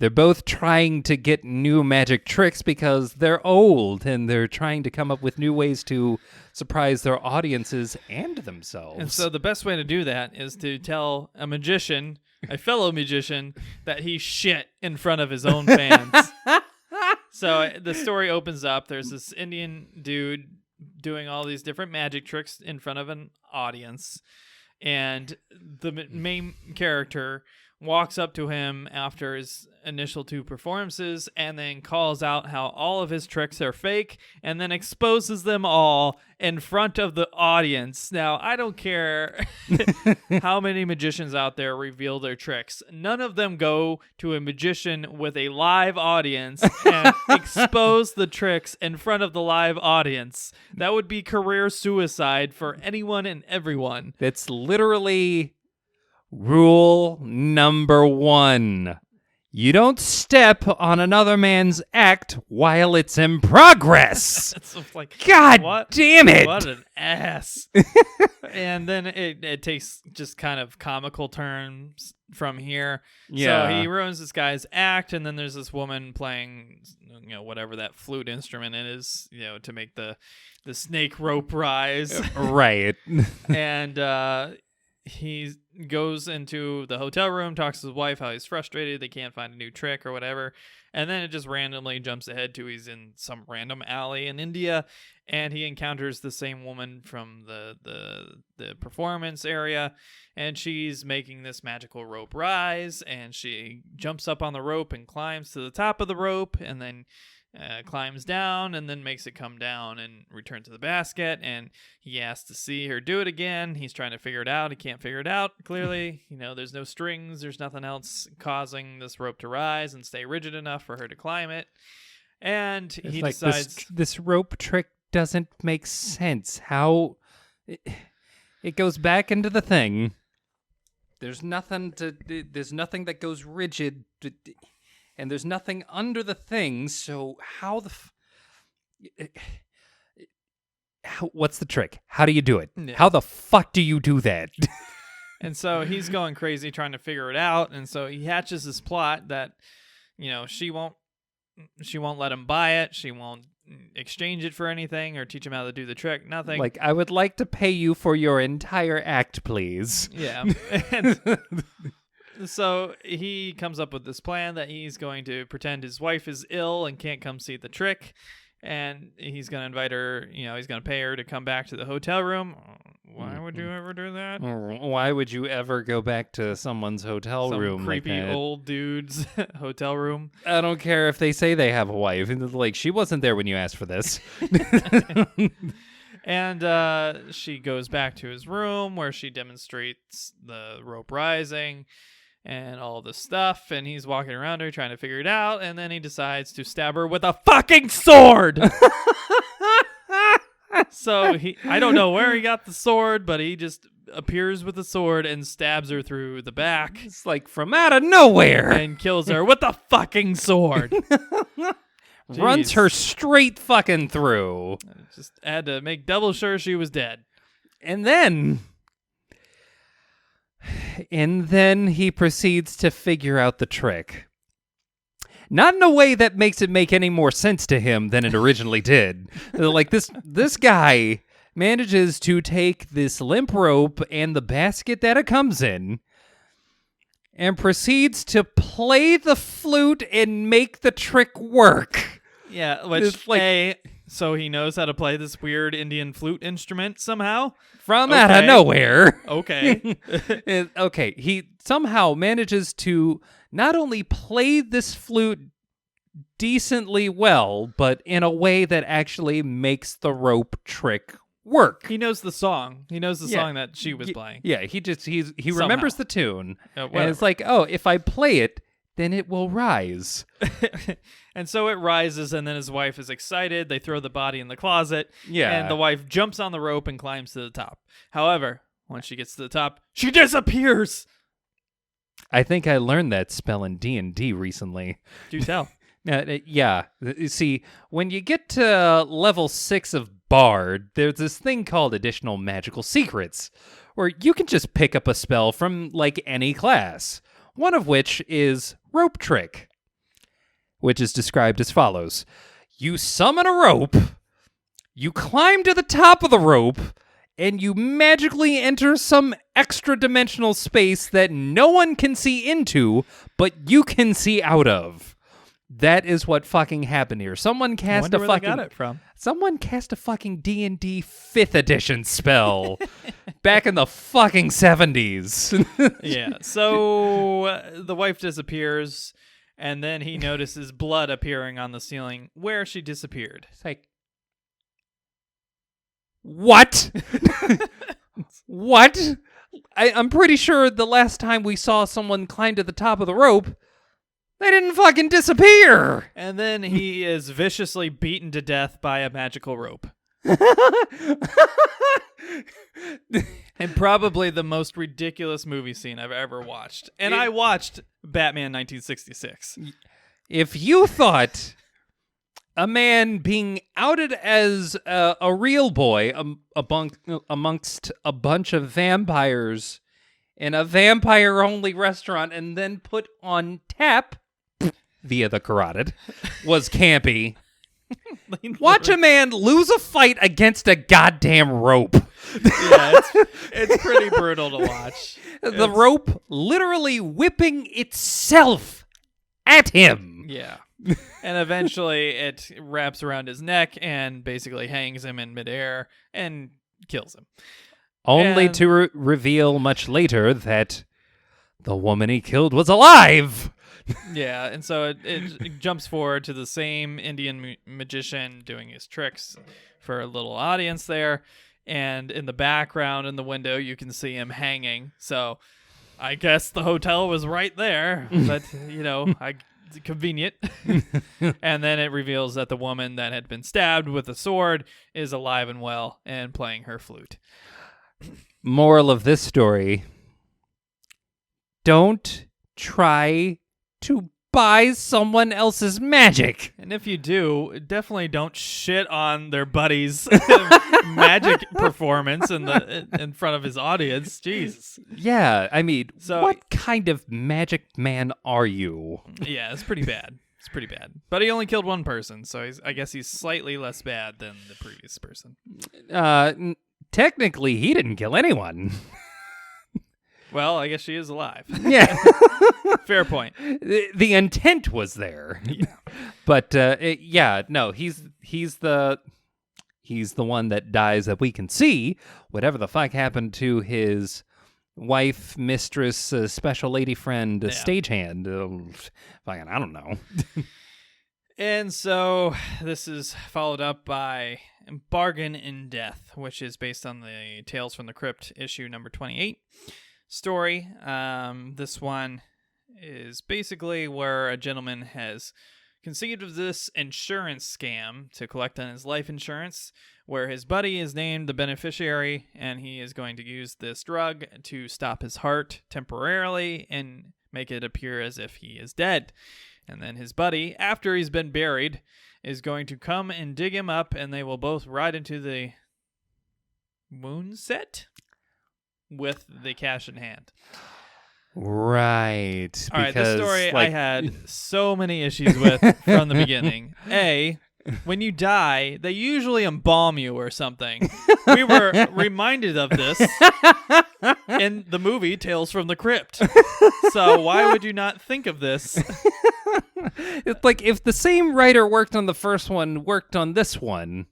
Speaker 2: They're both trying to get new magic tricks because they're old and they're trying to come up with new ways to surprise their audiences and themselves.
Speaker 1: And so the best way to do that is to tell a magician, a fellow magician, that he's shit in front of his own fans. So the story opens up. There's this Indian dude doing all these different magic tricks in front of an audience. And the main character walks up to him after his initial two performances and then calls out how all of his tricks are fake and then exposes them all in front of the audience. Now, I don't care how many magicians out there reveal their tricks. None of them go to a magician with a live audience and expose the tricks in front of the live audience. That would be career suicide for anyone and everyone.
Speaker 2: That's literally rule number 1. You don't step on another man's act while it's in progress.
Speaker 1: It's like,
Speaker 2: God damn it.
Speaker 1: What an ass. And then it takes just kind of comical turns from here.
Speaker 2: Yeah.
Speaker 1: So he ruins this guy's act, and then there's this woman playing, whatever that flute instrument it is, to make the snake rope rise.
Speaker 2: Right.
Speaker 1: And he goes into the hotel room, talks to his wife how he's frustrated, they can't find a new trick or whatever, and then it just randomly jumps ahead to he's in some random alley in India, and he encounters the same woman from the performance area, and she's making this magical rope rise, and she jumps up on the rope and climbs to the top of the rope, and then climbs down and then makes it come down and return to the basket, and he asks to see her do it again. He's trying to figure it out. He can't figure it out. Clearly, there's no strings. There's nothing else causing this rope to rise and stay rigid enough for her to climb it. And he decides
Speaker 2: this rope trick doesn't make sense. How it goes back into the thing. There's nothing that goes rigid. And there's nothing under the thing, so how what's the trick? How do you do it?
Speaker 1: Yeah.
Speaker 2: How the fuck do you do that?
Speaker 1: And so he's going crazy trying to figure it out, and so he hatches this plot that, she won't let him buy it, she won't exchange it for anything or teach him how to do the trick, nothing.
Speaker 2: Like, I would like to pay you for your entire act, please.
Speaker 1: Yeah. And so he comes up with this plan that he's going to pretend his wife is ill and can't come see the trick, and he's going to invite her, he's going to pay her to come back to the hotel room. Why would you ever do that?
Speaker 2: Why would you ever go back to someone's hotel room?
Speaker 1: Some creepy
Speaker 2: like that?
Speaker 1: Old dude's hotel room.
Speaker 2: I don't care if they say they have a wife. Like, she wasn't there when you asked for this.
Speaker 1: And she goes back to his room where she demonstrates the rope rising and all this stuff, and he's walking around her trying to figure it out, and then he decides to stab her with a fucking sword. So I don't know where he got the sword, but he just appears with the sword and stabs her through the back.
Speaker 2: It's like from out of nowhere.
Speaker 1: And kills her with the fucking sword.
Speaker 2: Runs her straight fucking through.
Speaker 1: Just had to make double sure she was dead.
Speaker 2: And then he proceeds to figure out the trick. Not in a way that makes it make any more sense to him than it originally did. Like, this guy manages to take this limp rope and the basket that it comes in and proceeds to play the flute and make the trick work.
Speaker 1: Yeah, which, so he knows how to play this weird Indian flute instrument somehow?
Speaker 2: From out of nowhere.
Speaker 1: Okay.
Speaker 2: Okay, he somehow manages to not only play this flute decently well, but in a way that actually makes the rope trick work.
Speaker 1: He knows the song. He knows the song that she was playing.
Speaker 2: Yeah, he remembers the tune. And it's like, oh, if I play it, then it will rise.
Speaker 1: And so it rises, and then his wife is excited. They throw the body in the closet.
Speaker 2: Yeah.
Speaker 1: And the wife jumps on the rope and climbs to the top. However, once she gets to the top, she disappears.
Speaker 2: I think I learned that spell in D&D recently.
Speaker 1: Do tell.
Speaker 2: Yeah. See, when you get to level 6 of Bard, there's this thing called additional magical secrets, where you can just pick up a spell from, like, any class. One of which is Rope Trick, which is described as follows. You summon a rope, you climb to the top of the rope, and you magically enter some extra-dimensional space that no one can see into, but you can see out of. That is what fucking happened here. Someone cast
Speaker 1: I wonder where they got it from.
Speaker 2: Someone cast a fucking D&D 5th edition spell back in the fucking 70s.
Speaker 1: Yeah. So the wife disappears, and then he notices blood appearing on the ceiling where she disappeared.
Speaker 2: It's like, what? What? I'm pretty sure the last time we saw someone climb to the top of the rope, they didn't fucking disappear.
Speaker 1: And then he is viciously beaten to death by a magical rope. And probably the most ridiculous movie scene I've ever watched. And I watched Batman 1966.
Speaker 2: If you thought a man being outed as a real boy amongst a bunch of vampires in a vampire-only restaurant and then put on tap via the carotid was campy, watch a man lose a fight against a goddamn rope.
Speaker 1: Yeah, it's pretty brutal to watch.
Speaker 2: The rope literally whipping itself at him.
Speaker 1: Yeah. And eventually it wraps around his neck and basically hangs him in midair and kills him.
Speaker 2: Only to reveal much later that the woman he killed was alive.
Speaker 1: Yeah, and so it jumps forward to the same Indian magician doing his tricks for a little audience there. And in the background, in the window, you can see him hanging. So I guess the hotel was right there, but, convenient. And then it reveals that the woman that had been stabbed with a sword is alive and well and playing her flute.
Speaker 2: Moral of this story: don't try to buy someone else's magic.
Speaker 1: And if you do, definitely don't shit on their buddy's magic performance in front of his audience. Jesus.
Speaker 2: Yeah, I mean, what kind of magic man are you?
Speaker 1: Yeah, it's pretty bad. It's pretty bad. But he only killed one person, so I guess he's slightly less bad than the previous person.
Speaker 2: Technically, he didn't kill anyone.
Speaker 1: Well, I guess she is alive.
Speaker 2: Yeah.
Speaker 1: Fair point.
Speaker 2: The intent was there.
Speaker 1: Yeah.
Speaker 2: But no, he's the one that dies that we can see. Whatever the fuck happened to his wife, mistress, special lady friend, stagehand? Fucking, I don't know.
Speaker 1: And so this is followed up by Bargain in Death, which is based on the Tales from the Crypt issue number 28 story. This one is basically where a gentleman has conceived of this insurance scam to collect on his life insurance, where his buddy is named the beneficiary, and he is going to use this drug to stop his heart temporarily and make it appear as if he is dead. And then his buddy, after he's been buried, is going to come and dig him up, and they will both ride into the moon set with the cash in hand.
Speaker 2: Right.
Speaker 1: All right, this story I had so many issues with from the beginning. When you die, they usually embalm you or something. We were reminded of this in the movie Tales from the Crypt. So why would you not think of this?
Speaker 2: It's like if the same writer worked on the first one, worked on this one,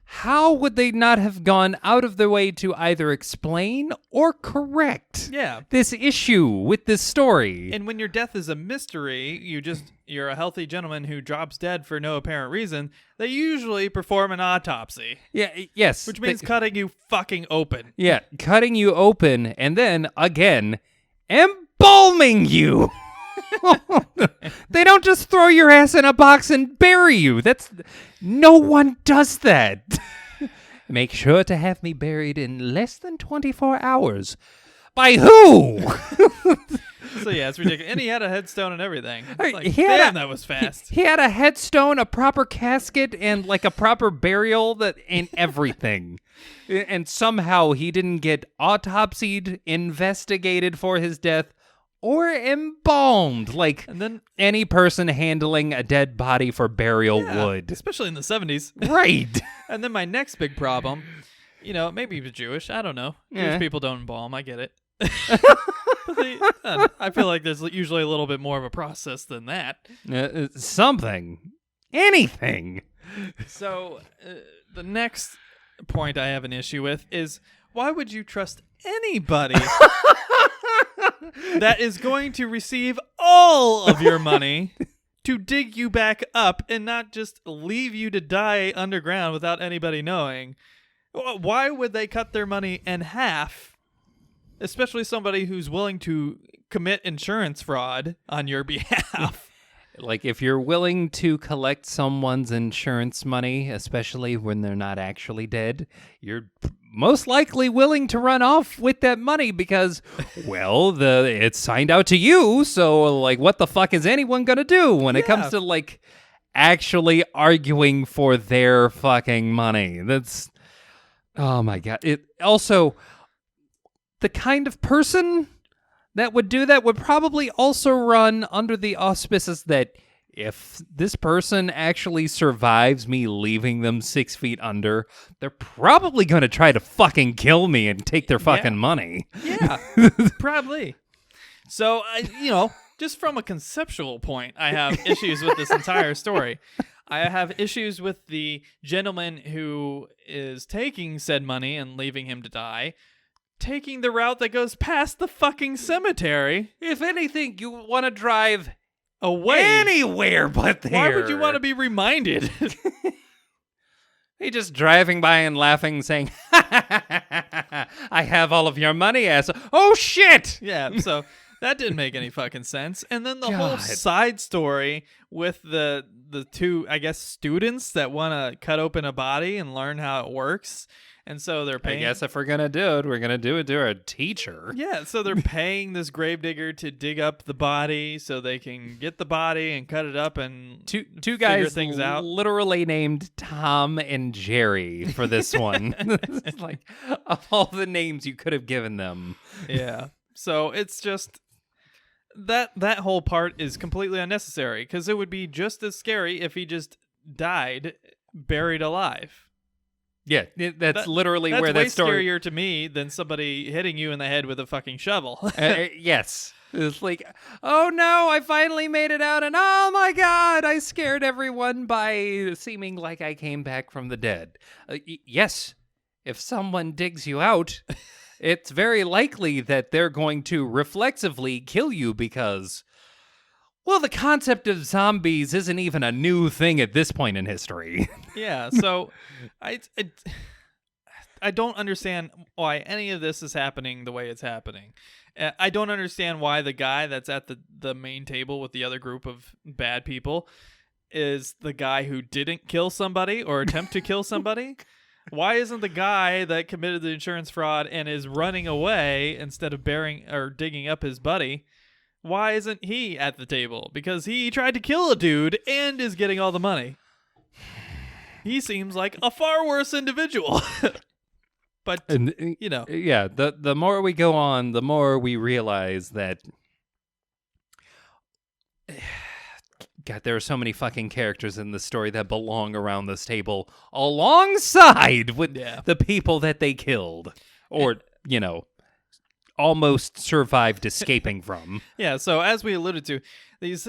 Speaker 2: how would they not have gone out of their way to either explain or correct this issue with this story?
Speaker 1: And when your death is a mystery, you're a healthy gentleman who drops dead for no apparent reason, they usually perform an autopsy.
Speaker 2: Yes.
Speaker 1: Which means cutting you fucking open.
Speaker 2: Yeah, cutting you open and then, again, embalming you. They don't just throw your ass in a box and bury you. No one does that. Make sure to have me buried in less than 24 hours. By who?
Speaker 1: So yeah, it's ridiculous. And he had a headstone and everything. Like, that was fast.
Speaker 2: He had a headstone, a proper casket, and like a proper burial and everything. And somehow he didn't get autopsied, investigated for his death, or embalmed, like any person handling a dead body for burial would.
Speaker 1: Especially in the 70s.
Speaker 2: Right.
Speaker 1: And then my next big problem, maybe he was Jewish. I don't know. Jewish people don't embalm. I get it. I feel like there's usually a little bit more of a process than that.
Speaker 2: Something. Anything.
Speaker 1: So the next point I have an issue with is, why would you trust anybody that is going to receive all of your money to dig you back up and not just leave you to die underground without anybody knowing? Why would they cut their money in half, especially somebody who's willing to commit insurance fraud on your behalf?
Speaker 2: Like, if you're willing to collect someone's insurance money, especially when they're not actually dead, you're most likely willing to run off with that money because, well, it's signed out to you, so, like, what the fuck is anyone gonna do when it comes to, like, actually arguing for their fucking money? Oh my God. It also, the kind of person that would do that would probably also run under the auspices that if this person actually survives me leaving them 6 feet under, they're probably going to try to fucking kill me and take their fucking money.
Speaker 1: Yeah, probably. So, just from a conceptual point, I have issues with this entire story. I have issues with the gentleman who is taking said money and leaving him to die, taking the route that goes past the fucking cemetery.
Speaker 2: If anything, you want to drive
Speaker 1: away
Speaker 2: anywhere but there.
Speaker 1: Why would you want to be reminded?
Speaker 2: He just driving by and laughing, saying, I have all of your money, ass. Oh, shit!
Speaker 1: Yeah, so that didn't make any fucking sense. And then the whole side story with the two, I guess, students that want to cut open a body and learn how it works. And so they're paying.
Speaker 2: I guess if we're going to do it, we're going to do it to our teacher.
Speaker 1: Yeah, so they're paying this gravedigger to dig up the body so they can get the body and cut it up and
Speaker 2: two guys
Speaker 1: things out.
Speaker 2: Literally named Tom and Jerry for this one. It's like, of all the names you could have given them.
Speaker 1: Yeah. So it's just that whole part is completely unnecessary because it would be just as scary if he just died buried alive.
Speaker 2: Yeah, that's literally where that story...
Speaker 1: That's way scarier to me than somebody hitting you in the head with a fucking shovel.
Speaker 2: Yes. It's like, oh no, I finally made it out, and oh my God, I scared everyone by seeming like I came back from the dead. Yes, if someone digs you out, it's very likely that they're going to reflexively kill you because... well, the concept of zombies isn't even a new thing at this point in history.
Speaker 1: Yeah, so I don't understand why any of this is happening the way it's happening. I don't understand why the guy that's at the main table with the other group of bad people is the guy who didn't kill somebody or attempt to kill somebody. Why isn't the guy that committed the insurance fraud and is running away instead of burying or digging up his buddy? Why isn't he at the table? Because he tried to kill a dude and is getting all the money. He seems like a far worse individual. But,
Speaker 2: Yeah, the more we go on, the more we realize that... God, there are so many fucking characters in this story that belong around this table alongside with the people that they killed. Or, almost survived escaping from.
Speaker 1: Yeah, so as we alluded to, these,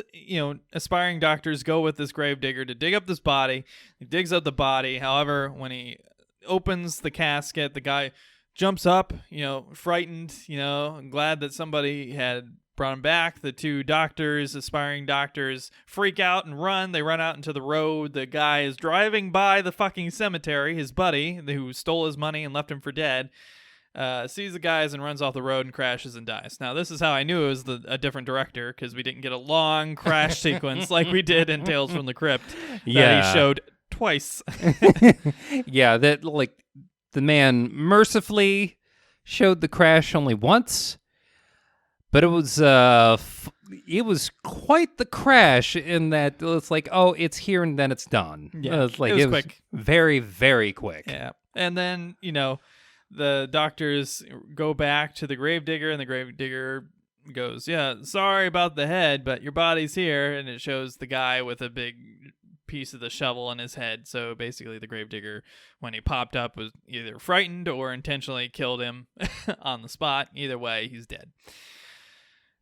Speaker 1: aspiring doctors go with this gravedigger to dig up this body. He digs up the body. However, when he opens the casket, the guy jumps up, frightened, glad that somebody had brought him back. The two aspiring doctors, freak out and run. They run out into the road. The guy is driving by the fucking cemetery. His buddy, who stole his money and left him for dead, sees the guys and runs off the road and crashes and dies. Now, this is how I knew it was a different director, because we didn't get a long crash sequence like we did in Tales from the Crypt that he showed twice.
Speaker 2: Yeah, that the man mercifully showed the crash only once, but it was quite the crash in that it's like, oh, it's here and then it's done.
Speaker 1: Yeah,
Speaker 2: it was
Speaker 1: quick,
Speaker 2: very, very quick.
Speaker 1: Yeah, and then the doctors go back to the gravedigger, and the gravedigger goes, "Yeah, sorry about the head, but your body's here," and it shows the guy with a big piece of the shovel in his head. So basically the gravedigger, when he popped up, was either frightened or intentionally killed him on the spot. Either way, he's dead.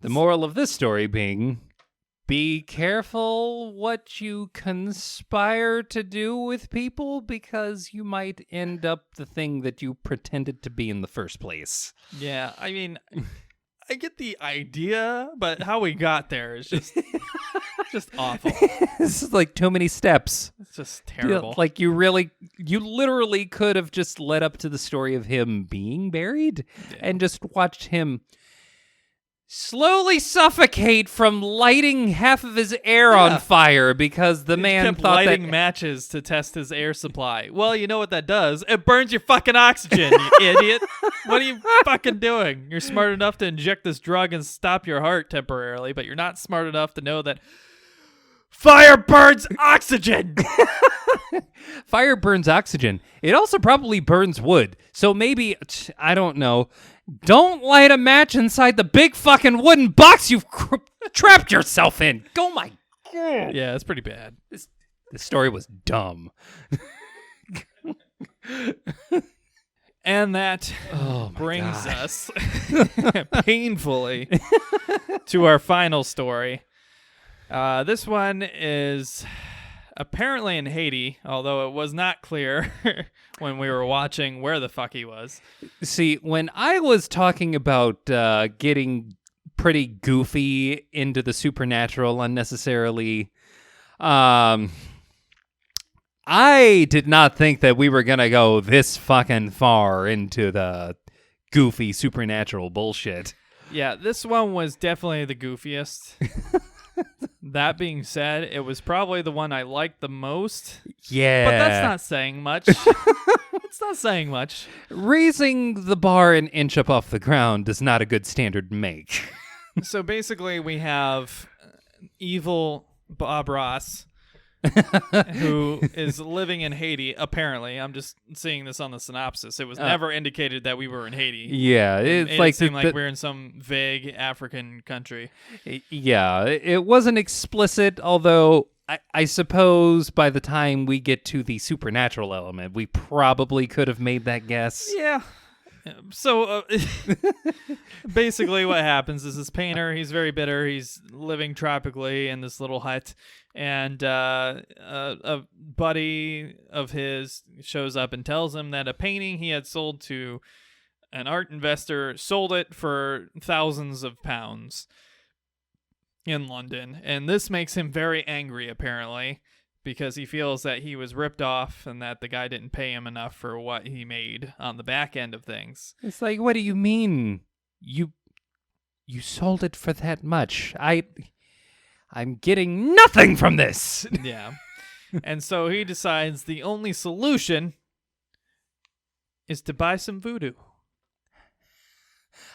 Speaker 2: The moral of this story being, be careful what you conspire to do with people, because you might end up the thing that you pretended to be in the first place.
Speaker 1: Yeah, I mean, I get the idea, but how we got there is just awful.
Speaker 2: This is like too many steps.
Speaker 1: It's just terrible.
Speaker 2: Like you literally could have just led up to the story of him being buried and just watched him slowly suffocate from lighting half of his air on fire, because the man
Speaker 1: kept
Speaker 2: thought
Speaker 1: lighting matches to test his air supply. Well, you know what that does? It burns your fucking oxygen, you idiot. What are you fucking doing? You're smart enough to inject this drug and stop your heart temporarily, but you're not smart enough to know that fire burns oxygen.
Speaker 2: Fire burns oxygen. It also probably burns wood. So maybe, I don't know, don't light a match inside the big fucking wooden box you've trapped yourself in. Oh my God.
Speaker 1: Yeah, it's pretty bad.
Speaker 2: This story was dumb.
Speaker 1: And that brings us painfully to our final story. This one is apparently in Haiti, although it was not clear when we were watching where the fuck he was.
Speaker 2: See, when I was talking about getting pretty goofy into the supernatural unnecessarily, I did not think that we were going to go this fucking far into the goofy supernatural bullshit.
Speaker 1: Yeah, this one was definitely the goofiest. That being said, it was probably the one I liked the most.
Speaker 2: Yeah.
Speaker 1: But that's not saying much. It's not saying much.
Speaker 2: Raising the bar an inch up off the ground is not a good standard to make.
Speaker 1: So basically we have evil Bob Ross, who is living in Haiti, apparently. I'm just seeing this on the synopsis. It was never indicated that we were in Haiti.
Speaker 2: Yeah,
Speaker 1: It seemed like we're in some vague African country.
Speaker 2: Yeah, it wasn't explicit, although I suppose by the time we get to the supernatural element, we probably could have made that guess.
Speaker 1: Yeah. So basically what happens is this painter, he's very bitter. He's living tropically in this little hut, and a buddy of his shows up and tells him that a painting he had sold to an art investor sold it for thousands of pounds in London. And this makes him very angry, apparently, because he feels that he was ripped off and that the guy didn't pay him enough for what he made on the back end of things.
Speaker 2: It's like, what do you mean? You sold it for that much? I'm getting nothing from this.
Speaker 1: Yeah. And so he decides the only solution is to buy some voodoo.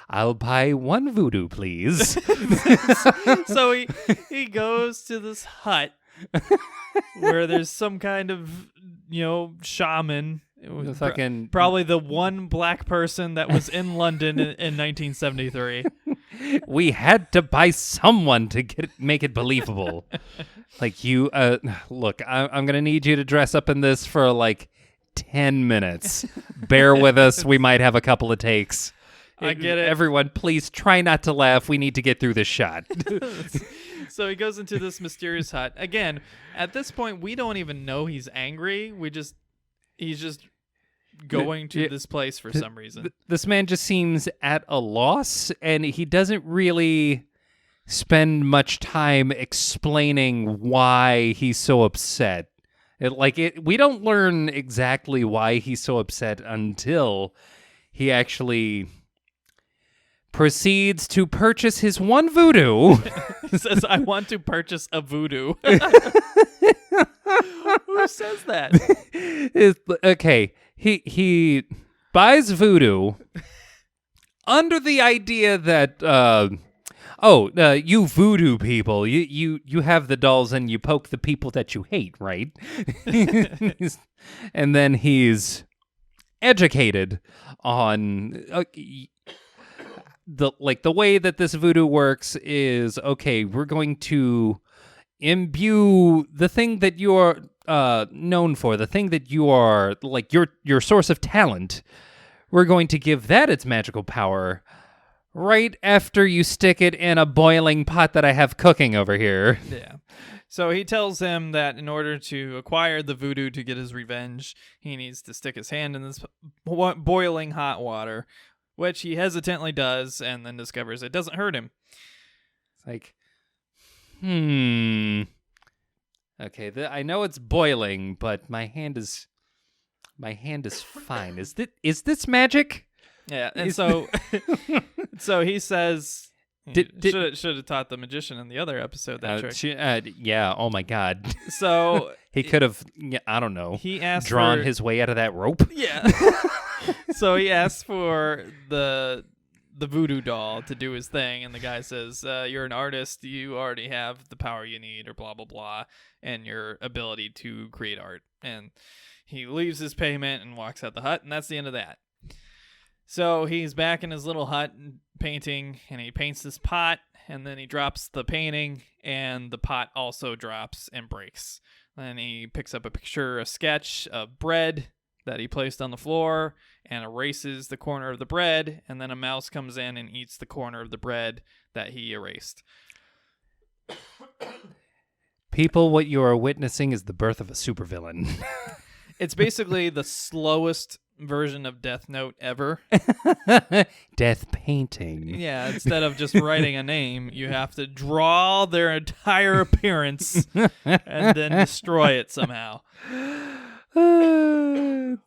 Speaker 2: I'll buy one voodoo, please.
Speaker 1: So he goes to this hut where there's some kind of, shaman. It was probably the one black person that was in London in 1973.
Speaker 2: We had to buy someone to make it believable. Like you, look, I'm going to need you to dress up in this for like 10 minutes. Bear with us. We might have a couple of takes.
Speaker 1: I get it.
Speaker 2: Everyone, please try not to laugh. We need to get through this shot.
Speaker 1: So he goes into this mysterious hut. Again, at this point, we don't even know he's angry. He's just going to this place for some reason.
Speaker 2: This man just seems at a loss, and he doesn't really spend much time explaining why he's so upset. We don't learn exactly why he's so upset until he actually proceeds to purchase his one voodoo.
Speaker 1: He says, I want to purchase a voodoo. Who says that?
Speaker 2: Okay, he buys voodoo under the idea that, you voodoo people, you have the dolls and you poke the people that you hate, right? And then he's educated on the way that this voodoo works is, okay, we're going to imbue the thing that you're known for, the thing that you are, like, your source of talent. We're going to give that its magical power right after you stick it in a boiling pot that I have cooking over here.
Speaker 1: Yeah. So he tells him that in order to acquire the voodoo to get his revenge, he needs to stick his hand in this boiling hot water, which he hesitantly does and then discovers it doesn't hurt him.
Speaker 2: It's like, okay, I know it's boiling, but my hand is fine. Is this magic?
Speaker 1: Yeah, and so he says, should have taught the magician in the other episode that trick.
Speaker 2: Yeah, oh my God.
Speaker 1: So
Speaker 2: he could have, I don't know,
Speaker 1: he asked
Speaker 2: drawn his way out of that rope.
Speaker 1: Yeah. So he asks for the voodoo doll to do his thing, and the guy says, you're an artist, you already have the power you need, or blah, blah, blah, and your ability to create art. And he leaves his payment and walks out the hut, and that's the end of that. So he's back in his little hut painting, and he paints this pot, and then he drops the painting, and the pot also drops and breaks. Then he picks up a sketch of bread that he placed on the floor and erases the corner of the bread, and then a mouse comes in and eats the corner of the bread that he erased.
Speaker 2: People, what you are witnessing is the birth of a supervillain.
Speaker 1: It's basically the slowest version of Death Note ever.
Speaker 2: Death painting.
Speaker 1: Yeah, instead of just writing a name, you have to draw their entire appearance and then destroy it somehow.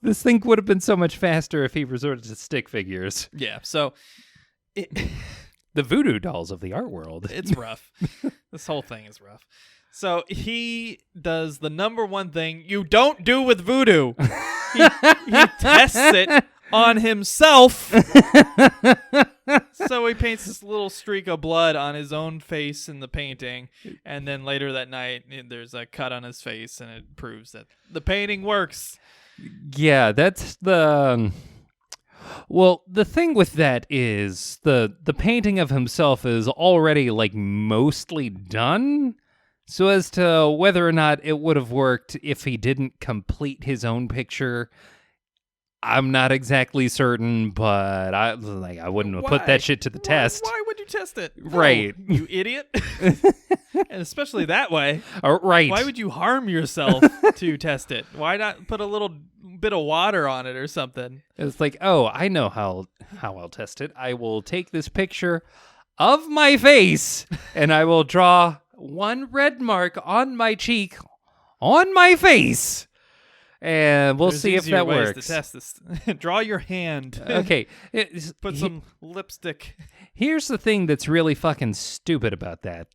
Speaker 2: This thing would have been so much faster if he resorted to stick figures.
Speaker 1: Yeah, so
Speaker 2: the voodoo dolls of the art world.
Speaker 1: It's rough. This whole thing is rough. So he does the number one thing you don't do with voodoo. He tests it on himself. So he paints this little streak of blood on his own face in the painting, and then later that night there's a cut on his face, and it proves that the painting works.
Speaker 2: Yeah, that's the... Well, the thing with that is the painting of himself is already, like, mostly done. So as to whether or not it would have worked if he didn't complete his own picture, I'm not exactly certain, but I wouldn't have put that shit to the test.
Speaker 1: Why would you test it?
Speaker 2: Right.
Speaker 1: Oh, you idiot. And especially that way.
Speaker 2: Right.
Speaker 1: Why would you harm yourself to test it? Why not put a little bit of water on it or something?
Speaker 2: It's like, oh, I know how I'll test it. I will take this picture of my face, and I will draw one red mark on my cheek, on my face, and we'll see if that works.
Speaker 1: To test this. Draw your hand.
Speaker 2: Okay.
Speaker 1: Put some lipstick.
Speaker 2: Here's the thing that's really fucking stupid about that.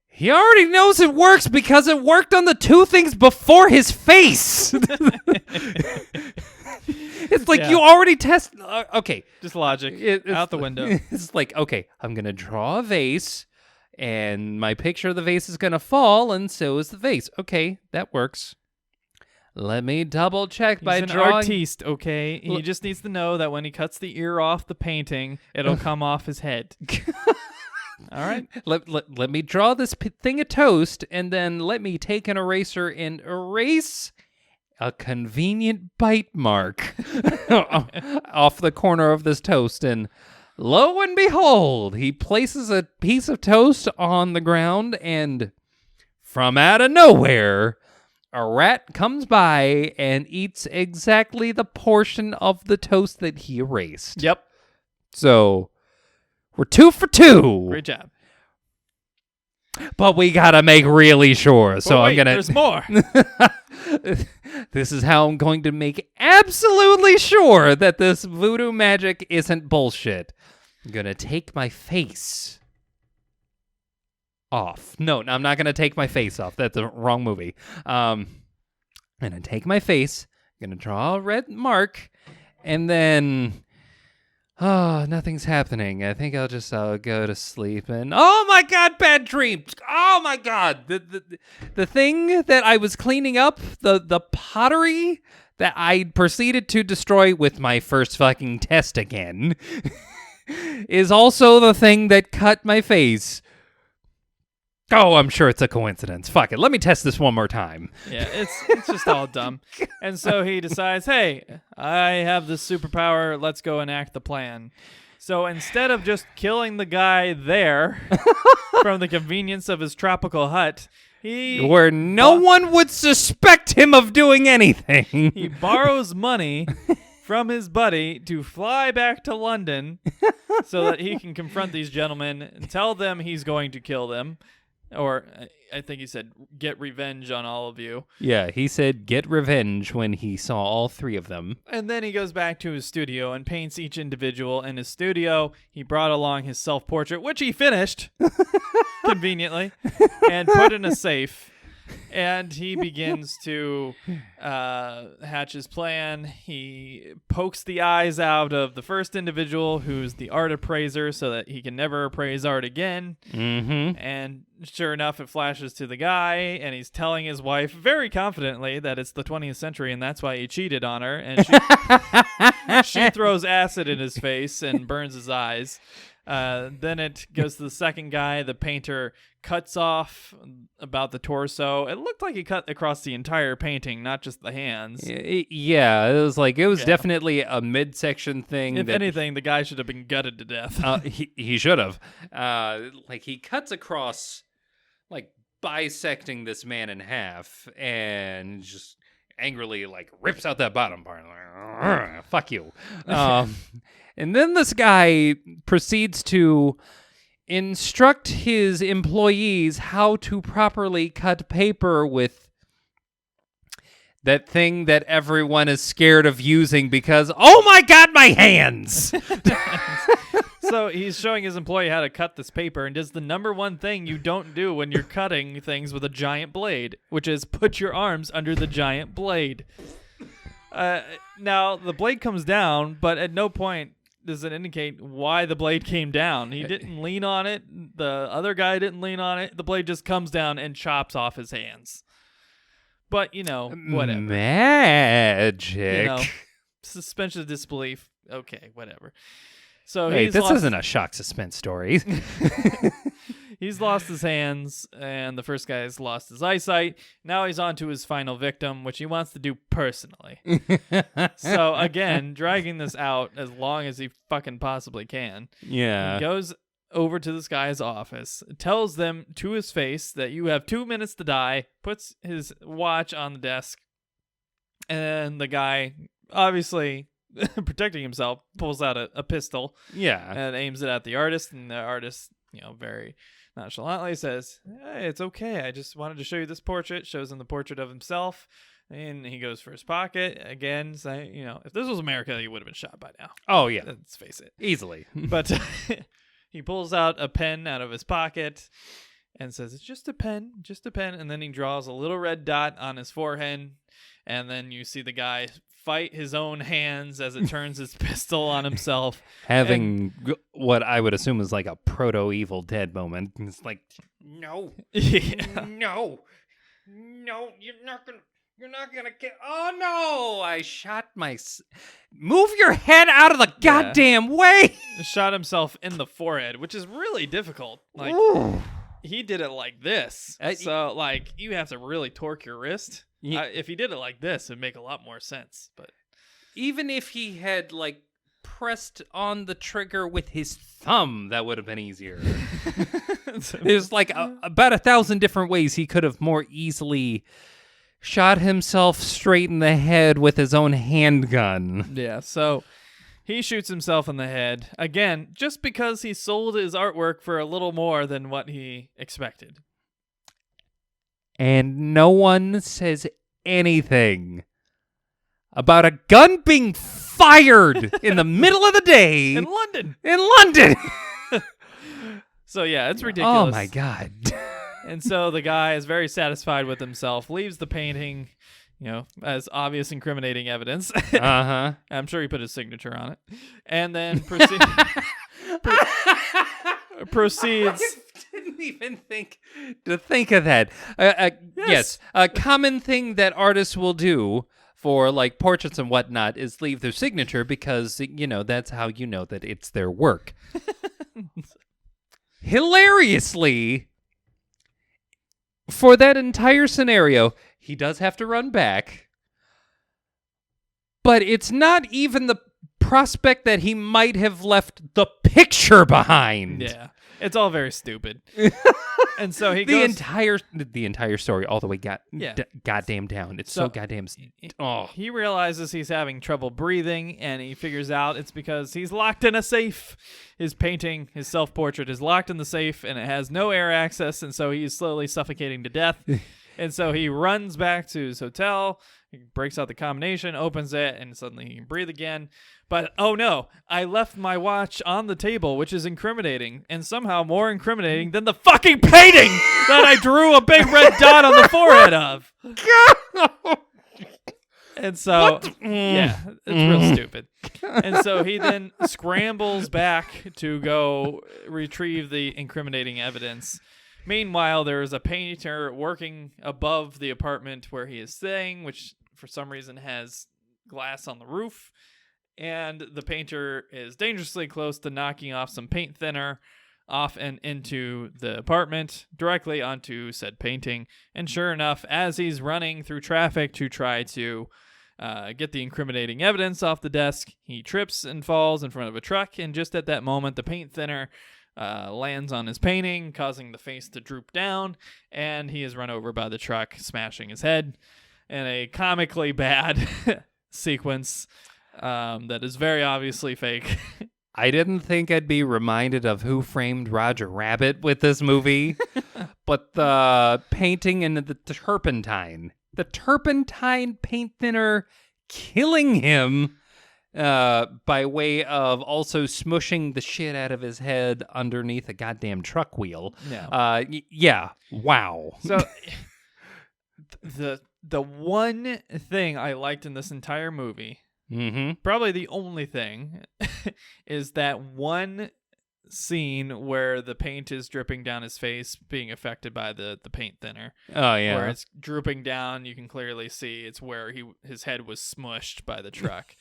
Speaker 2: He already knows it works because it worked on the two things before his face. It's like you already test. Okay.
Speaker 1: Just logic. Out the window.
Speaker 2: It's like, okay, I'm going to draw a vase. And my picture of the vase is going to fall, and so is the vase. Okay, that works. Let me double check by drawing.
Speaker 1: He's an artiste, okay? He just needs to know that when he cuts the ear off the painting, it'll come off his head. All right?
Speaker 2: Let me draw this thing of toast, and then let me take an eraser and erase a convenient bite mark off the corner of this toast, and lo and behold, he places a piece of toast on the ground, and from out of nowhere, a rat comes by and eats exactly the portion of the toast that he erased.
Speaker 1: Yep.
Speaker 2: So, we're 2 for 2.
Speaker 1: Great job.
Speaker 2: But we gotta make really sure. So
Speaker 1: wait,
Speaker 2: I'm gonna.
Speaker 1: There's more.
Speaker 2: This is how I'm going to make absolutely sure that this voodoo magic isn't bullshit. I'm gonna take my face off. No, I'm not gonna take my face off. That's the wrong movie. I'm gonna take my face. I'm gonna draw a red mark, and then. Oh, nothing's happening. I think I'll go to sleep and oh my god, bad dreams. Oh my god. The thing that I was cleaning up, the pottery that I proceeded to destroy with my first fucking test again is also the thing that cut my face. Oh, I'm sure it's a coincidence. Fuck it. Let me test this one more time.
Speaker 1: Yeah, it's just all dumb. And so he decides, hey, I have this superpower. Let's go enact the plan. So instead of just killing the guy there from the convenience of his tropical hut,
Speaker 2: where no one would suspect him of doing anything.
Speaker 1: He borrows money from his buddy to fly back to London so that he can confront these gentlemen and tell them he's going to kill them. Or I think he said, get revenge on all of you.
Speaker 2: Yeah, he said get revenge when he saw all 3 of them.
Speaker 1: And then he goes back to his studio and paints each individual in his studio. He brought along his self-portrait, which he finished, conveniently, and put in a safe. And he begins to hatch his plan. He pokes the eyes out of the first individual, who's the art appraiser, so that he can never appraise art again.
Speaker 2: Mm-hmm.
Speaker 1: And sure enough, it flashes to the guy, and he's telling his wife very confidently that it's the 20th century, and that's why he cheated on her. And she throws acid in his face and burns his eyes. Then it goes to the second guy. The painter cuts off about the torso. It looked like he cut across the entire painting, not just the hands.
Speaker 2: Yeah, it was definitely a midsection thing.
Speaker 1: If anything, the guy should have been gutted to death.
Speaker 2: He should have. He cuts across, bisecting this man in half, and just angrily rips out that bottom part. Fuck you. And then this guy proceeds to instruct his employees how to properly cut paper with that thing that everyone is scared of using because, oh my god, my hands!
Speaker 1: So he's showing his employee how to cut this paper, and does the number one thing you don't do when you're cutting things with a giant blade, which is put your arms under the giant blade. Now, the blade comes down, but at no point does it indicate why the blade came down. He didn't lean on it. The other guy didn't lean on it. The blade just comes down and chops off his hands. But, whatever.
Speaker 2: Magic.
Speaker 1: Suspension of disbelief. Okay, whatever. So
Speaker 2: this isn't a shock suspense story.
Speaker 1: He's lost his hands, and the first guy's lost his eyesight. Now he's on to his final victim, which he wants to do personally. So, again, dragging this out as long as he fucking possibly can.
Speaker 2: Yeah.
Speaker 1: He goes over to this guy's office, tells them to his face that you have 2 minutes to die, puts his watch on the desk, and the guy, obviously protecting himself, pulls out a pistol.
Speaker 2: Yeah.
Speaker 1: And aims it at the artist, and the artist, very nonchalantly says, hey, it's okay. I just wanted to show you this portrait. Shows him the portrait of himself, and he goes for his pocket again, saying, if this was America, he would have been shot by now.
Speaker 2: Oh, yeah.
Speaker 1: Let's face it.
Speaker 2: Easily.
Speaker 1: But he pulls out a pen out of his pocket and says, it's just a pen, and then he draws a little red dot on his forehead, and then you see the guy fight his own hands as it turns his pistol on himself.
Speaker 2: Having what I would assume is a proto-Evil Dead moment. It's no.
Speaker 1: Yeah.
Speaker 2: No, you're not gonna get. Oh no! I shot Move your head out of the goddamn way!
Speaker 1: Shot himself in the forehead, which is really difficult. he did it like this. So, like, you have to really torque your wrist. If he did it like this, it'd make a lot more sense. But
Speaker 2: even if he had, like, pressed on the trigger with his thumb, that would have been easier. There's, like, about 1,000 different ways he could have more easily shot himself straight in the head with his own handgun.
Speaker 1: Yeah, so he shoots himself in the head, again, just because he sold his artwork for a little more than what he expected.
Speaker 2: And no one says anything about a gun being fired in the middle of the day.
Speaker 1: In London. So, yeah, it's ridiculous.
Speaker 2: Oh, my God.
Speaker 1: And so the guy is very satisfied with himself, leaves the painting, as obvious incriminating evidence.
Speaker 2: Uh-huh.
Speaker 1: I'm sure he put his signature on it. And then proceeds.
Speaker 2: I didn't even think of that. Yes, a common thing that artists will do for, like, portraits and whatnot is leave their signature because, that's how you know that it's their work. Hilariously, for that entire scenario, he does have to run back, but it's not even the prospect that he might have left the picture behind.
Speaker 1: Yeah, it's all very stupid. And so he
Speaker 2: the
Speaker 1: goes...
Speaker 2: entire story all the way goddamn down. It's so goddamn...
Speaker 1: He realizes he's having trouble breathing, and he figures out it's because he's locked in a safe. His painting, his self-portrait, is locked in the safe, and it has no air access, and so he's slowly suffocating to death. And so he runs back to his hotel, he breaks out the combination, opens it, and suddenly he can breathe again. But, oh no, I left my watch on the table, which is incriminating, and somehow more incriminating than the fucking painting that I drew a big red dot on the forehead of. And so, yeah, it's real stupid. And so he then scrambles back to go retrieve the incriminating evidence. Meanwhile, there is a painter working above the apartment where he is staying, which for some reason has glass on the roof. And the painter is dangerously close to knocking off some paint thinner off and into the apartment, directly onto said painting. And sure enough, as he's running through traffic to try to get the incriminating evidence off the desk, he trips and falls in front of a truck. And just at that moment, the paint thinner lands on his painting, causing the face to droop down. And he is run over by the truck, smashing his head in a comically bad sequence. That is very obviously fake.
Speaker 2: I didn't think I'd be reminded of Who Framed Roger Rabbit with this movie, but the painting and the turpentine paint thinner killing him by way of also smushing the shit out of his head underneath a goddamn truck wheel.
Speaker 1: Yeah.
Speaker 2: Wow.
Speaker 1: So the one thing I liked in this entire movie, probably the only thing, is that one scene where the paint is dripping down his face, being affected by the paint thinner.
Speaker 2: Oh yeah,
Speaker 1: where it's drooping down. You can clearly see it's where his head was smushed by the truck.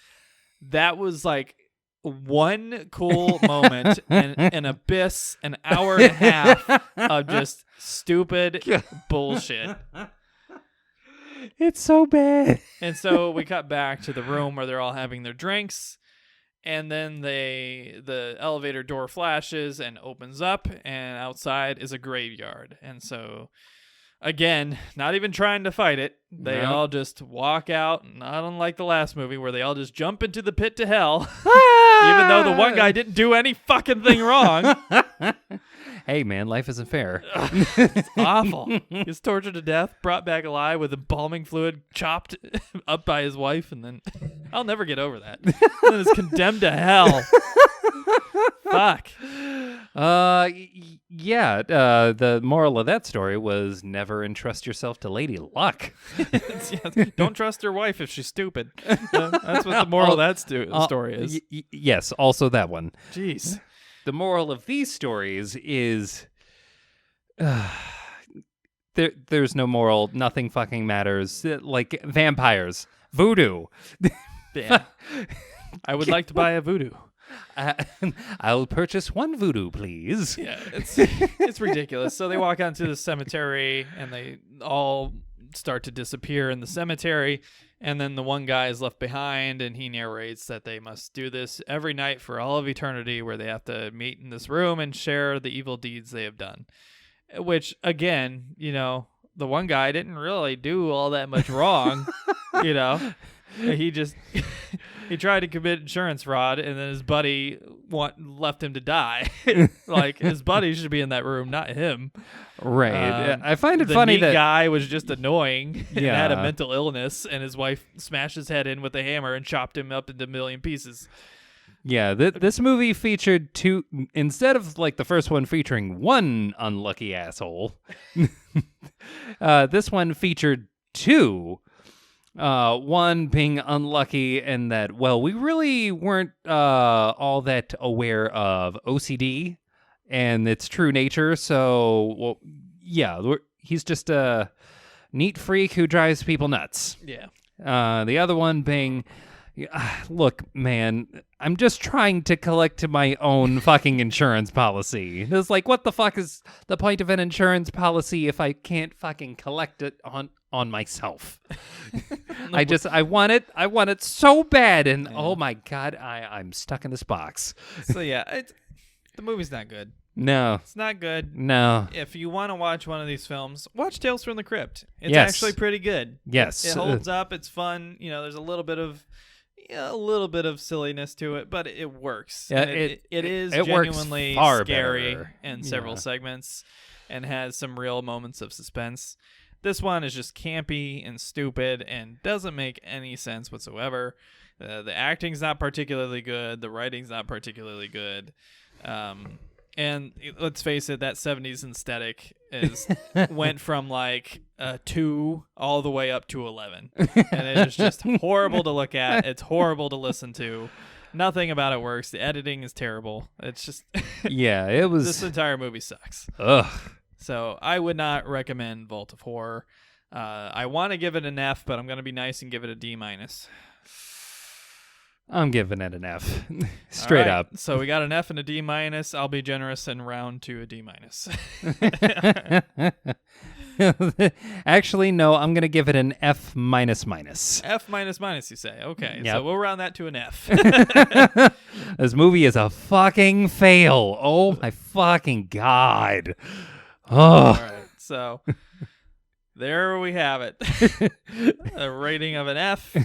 Speaker 1: That was like one cool moment in an abyss, an hour and a half of just stupid bullshit.
Speaker 2: It's so bad.
Speaker 1: And so we cut back to the room where they're all having their drinks, and then the elevator door flashes and opens up, and outside is a graveyard. And so, again, not even trying to fight it, they all just walk out, not unlike the last movie where they all just jump into the pit to hell, even though the one guy didn't do any fucking thing wrong.
Speaker 2: Hey, man, life isn't fair.
Speaker 1: It's awful. He's tortured to death, brought back alive with embalming fluid, chopped up by his wife, and then I'll never get over that. And then is condemned to hell. Fuck.
Speaker 2: Yeah. The moral of that story was never entrust yourself to Lady Luck.
Speaker 1: Don't trust your wife if she's stupid. That's what the moral of that story is.
Speaker 2: Yes, also that one.
Speaker 1: Jeez.
Speaker 2: The moral of these stories is there's no moral. Nothing fucking matters. Like vampires. Voodoo.
Speaker 1: Yeah. I would like to buy a voodoo.
Speaker 2: I'll purchase one voodoo, please.
Speaker 1: Yeah, it's ridiculous. So they walk onto the cemetery, and they all start to disappear in the cemetery, and then the one guy is left behind, and he narrates that they must do this every night for all of eternity, where they have to meet in this room and share the evil deeds they have done. Which, again, the one guy didn't really do all that much wrong. He just he tried to commit insurance fraud, and then his buddy left him to die. Like, his buddy should be in that room, not him.
Speaker 2: Right. I find it
Speaker 1: the
Speaker 2: funny that
Speaker 1: guy was just annoying and
Speaker 2: Yeah.
Speaker 1: had a mental illness, and his wife smashed his head in with a hammer and chopped him up into a million pieces.
Speaker 2: Yeah, this movie featured two, instead of like the first one featuring one unlucky asshole, this one featured two. One being unlucky in that, well, we really weren't all that aware of OCD and its true nature. So, well, yeah, he's just a neat freak who drives people nuts.
Speaker 1: Yeah.
Speaker 2: The other one being, look, man, I'm just trying to collect my own fucking insurance policy. It's like, what the fuck is the point of an insurance policy if I can't fucking collect it on myself? I want it so bad, and oh my god, I'm stuck in this box.
Speaker 1: So yeah, the movie's not good.
Speaker 2: No.
Speaker 1: It's not good.
Speaker 2: No.
Speaker 1: If you want to watch one of these films, watch Tales from the Crypt. It's
Speaker 2: Yes.
Speaker 1: actually pretty good.
Speaker 2: Yes.
Speaker 1: It holds up. It's fun. There's a little bit of silliness to it, but it works.
Speaker 2: Yeah,
Speaker 1: And it is
Speaker 2: it works
Speaker 1: genuinely
Speaker 2: far
Speaker 1: scary
Speaker 2: better.
Speaker 1: in several segments, and has some real moments of suspense. This one is just campy and stupid and doesn't make any sense whatsoever. The acting's not particularly good. The writing's not particularly good. And let's face it, that 70s aesthetic went from like 2 all the way up to 11. And it is just horrible to look at. It's horrible to listen to. Nothing about it works. The editing is terrible. It's just...
Speaker 2: Yeah, it was...
Speaker 1: This entire movie sucks.
Speaker 2: Ugh.
Speaker 1: So I would not recommend Vault of Horror. I want to give it an F, but I'm going to be nice and give it a D-.
Speaker 2: I'm giving it an F. Straight
Speaker 1: All right,
Speaker 2: up.
Speaker 1: So we got an F and a D-. I'll be generous and round to a D-.
Speaker 2: Actually, no, I'm going to give it an F minus.
Speaker 1: F minus, you say? Okay,
Speaker 2: Yep.
Speaker 1: so we'll round that to an F.
Speaker 2: This movie is a fucking fail. Oh my fucking god. Oh.
Speaker 1: All right, so there we have it. A rating of an F.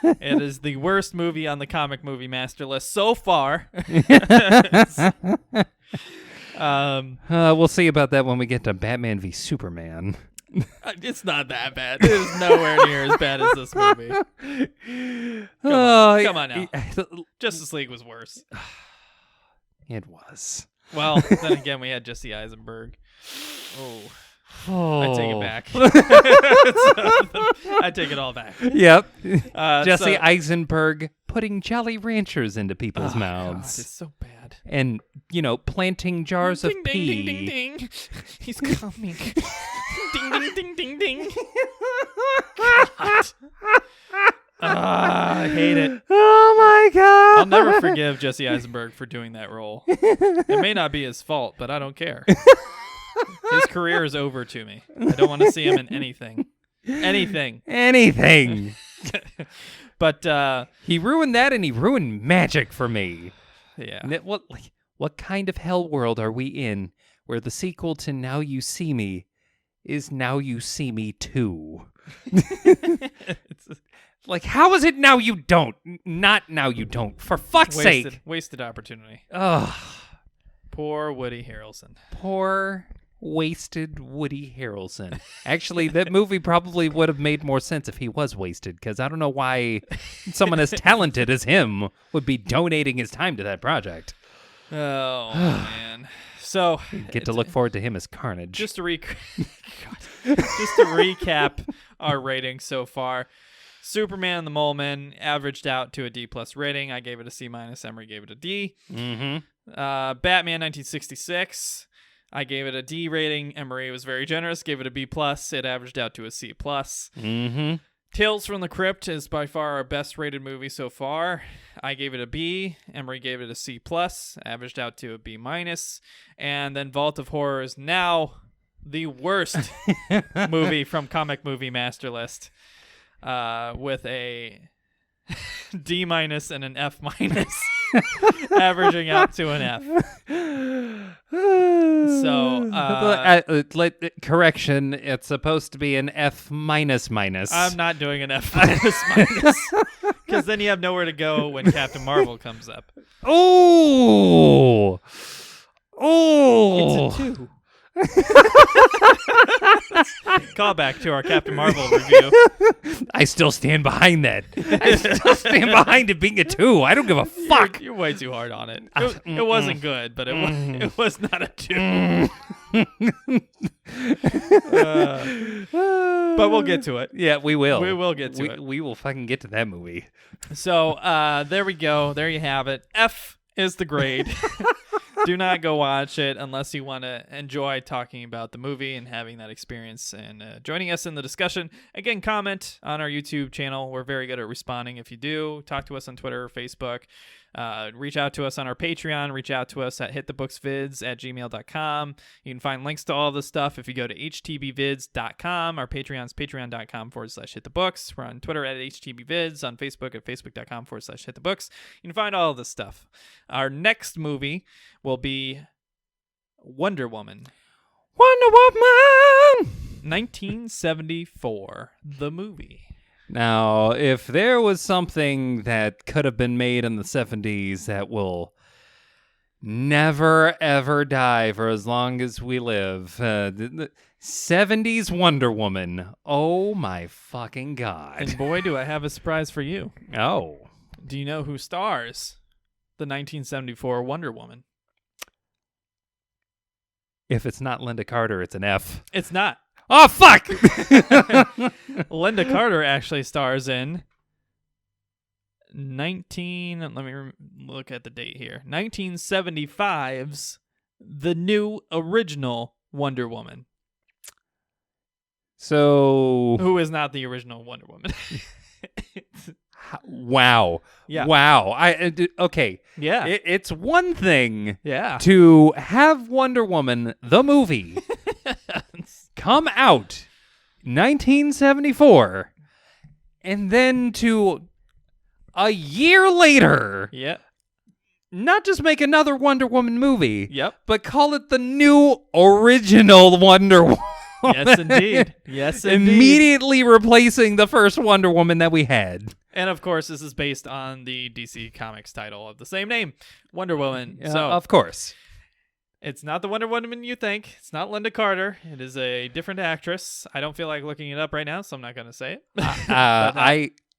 Speaker 1: It is the worst movie on the comic movie master list so far.
Speaker 2: We'll see about that when we get to Batman v Superman.
Speaker 1: It's not that bad. It is nowhere near as bad as this movie. Come on now. Justice League was worse.
Speaker 2: It was.
Speaker 1: Well, then again, we had Jesse Eisenberg.
Speaker 2: Oh.
Speaker 1: I take it back. I take it all back.
Speaker 2: Yep. Jesse
Speaker 1: so-
Speaker 2: Eisenberg putting Jolly Ranchers into people's
Speaker 1: God,
Speaker 2: mouths.
Speaker 1: it's so bad.
Speaker 2: And, planting jars of
Speaker 1: Ding,
Speaker 2: pee.
Speaker 1: ding, ding, ding, ding. He's coming. Ding, ding, ding, ding, ding. God. I hate it.
Speaker 2: Oh my god.
Speaker 1: I'll never forgive Jesse Eisenberg for doing that role. It may not be his fault, but I don't care. His career is over to me. I don't want to see him in anything.
Speaker 2: Anything.
Speaker 1: But
Speaker 2: He ruined that, and he ruined magic for me.
Speaker 1: yeah.
Speaker 2: What kind of hell world are we in where the sequel to Now You See Me is Now You See Me 2? Like, how is it now you don't? Not now you don't. For fuck's sake.
Speaker 1: Wasted opportunity.
Speaker 2: Ugh.
Speaker 1: Poor Woody Harrelson.
Speaker 2: Poor wasted Woody Harrelson. Actually, that movie probably would have made more sense if he was wasted, because I don't know why someone as talented as him would be donating his time to that project.
Speaker 1: Oh, man. So
Speaker 2: Get to look forward to him as Carnage.
Speaker 1: just to recap our rating so far. Superman the Mole Men averaged out to a D+ rating. I gave it a C-. Emery gave it a D.
Speaker 2: Mm-hmm.
Speaker 1: Batman 1966. I gave it a D rating. Emery was very generous, gave it a B+. It averaged out to a C+.
Speaker 2: Mm-hmm.
Speaker 1: Tales from the Crypt is by far our best rated movie so far. I gave it a B. Emery gave it a C+, averaged out to a B-. And then Vault of Horror is now the worst movie from Comic Movie Master List, with a D- and an F-, averaging out to an F. So,
Speaker 2: correction, it's supposed to be an F-.
Speaker 1: I'm not doing an F-, because then you have nowhere to go when Captain Marvel comes up.
Speaker 2: Oh!
Speaker 1: It's a 2. Call back to our Captain Marvel review.
Speaker 2: I still stand behind that. I still stand behind it being a 2. I don't give a fuck.
Speaker 1: You're way too hard on it. It wasn't good, but it was not a 2. But we'll get to it.
Speaker 2: Yeah, we will.
Speaker 1: We will get to it.
Speaker 2: We will fucking get to that movie.
Speaker 1: So there we go. There you have it. F is the grade. Do not go watch it unless you want to enjoy talking about the movie and having that experience and joining us in the discussion. Again, comment on our YouTube channel. We're very good at responding if you do. Talk to us on Twitter or Facebook. Reach out to us on our Patreon. Reach out to us at hitthebooksvids@gmail.com. You can find links to all this stuff if you go to htbvids.com. Our Patreon's patreon.com/hitthebooks. We're on Twitter at htbvids, on Facebook at facebook.com/hitthebooks. You can find all of this stuff. Our next movie will be Wonder Woman.
Speaker 2: Wonder Woman!
Speaker 1: 1974, the movie.
Speaker 2: Now, if there was something that could have been made in the 70s that will never, ever die for as long as we live, the 70s Wonder Woman. Oh, my fucking God.
Speaker 1: And boy, do I have a surprise for you.
Speaker 2: Oh.
Speaker 1: Do you know who stars the 1974 Wonder Woman?
Speaker 2: If it's not Linda Carter, it's an F.
Speaker 1: It's not.
Speaker 2: Oh, fuck!
Speaker 1: Linda Carter actually stars in let me look at the date here. 1975's the new original Wonder Woman.
Speaker 2: So...
Speaker 1: Who is not the original Wonder Woman?
Speaker 2: Wow.
Speaker 1: Yeah.
Speaker 2: Wow. Okay.
Speaker 1: Yeah.
Speaker 2: It's one thing
Speaker 1: to
Speaker 2: have Wonder Woman, the movie, come out 1974, and then to a year later, not just make another Wonder Woman movie, but call it the new original Wonder Woman.
Speaker 1: Yes, indeed. Yes, indeed.
Speaker 2: Immediately replacing the first Wonder Woman that we had.
Speaker 1: And of course, this is based on the DC Comics title of the same name, Wonder Woman.
Speaker 2: So, of course.
Speaker 1: It's not the Wonder Woman you think. It's not Linda Carter. It is a different actress. I don't feel like looking it up right now, so I'm not going to say it.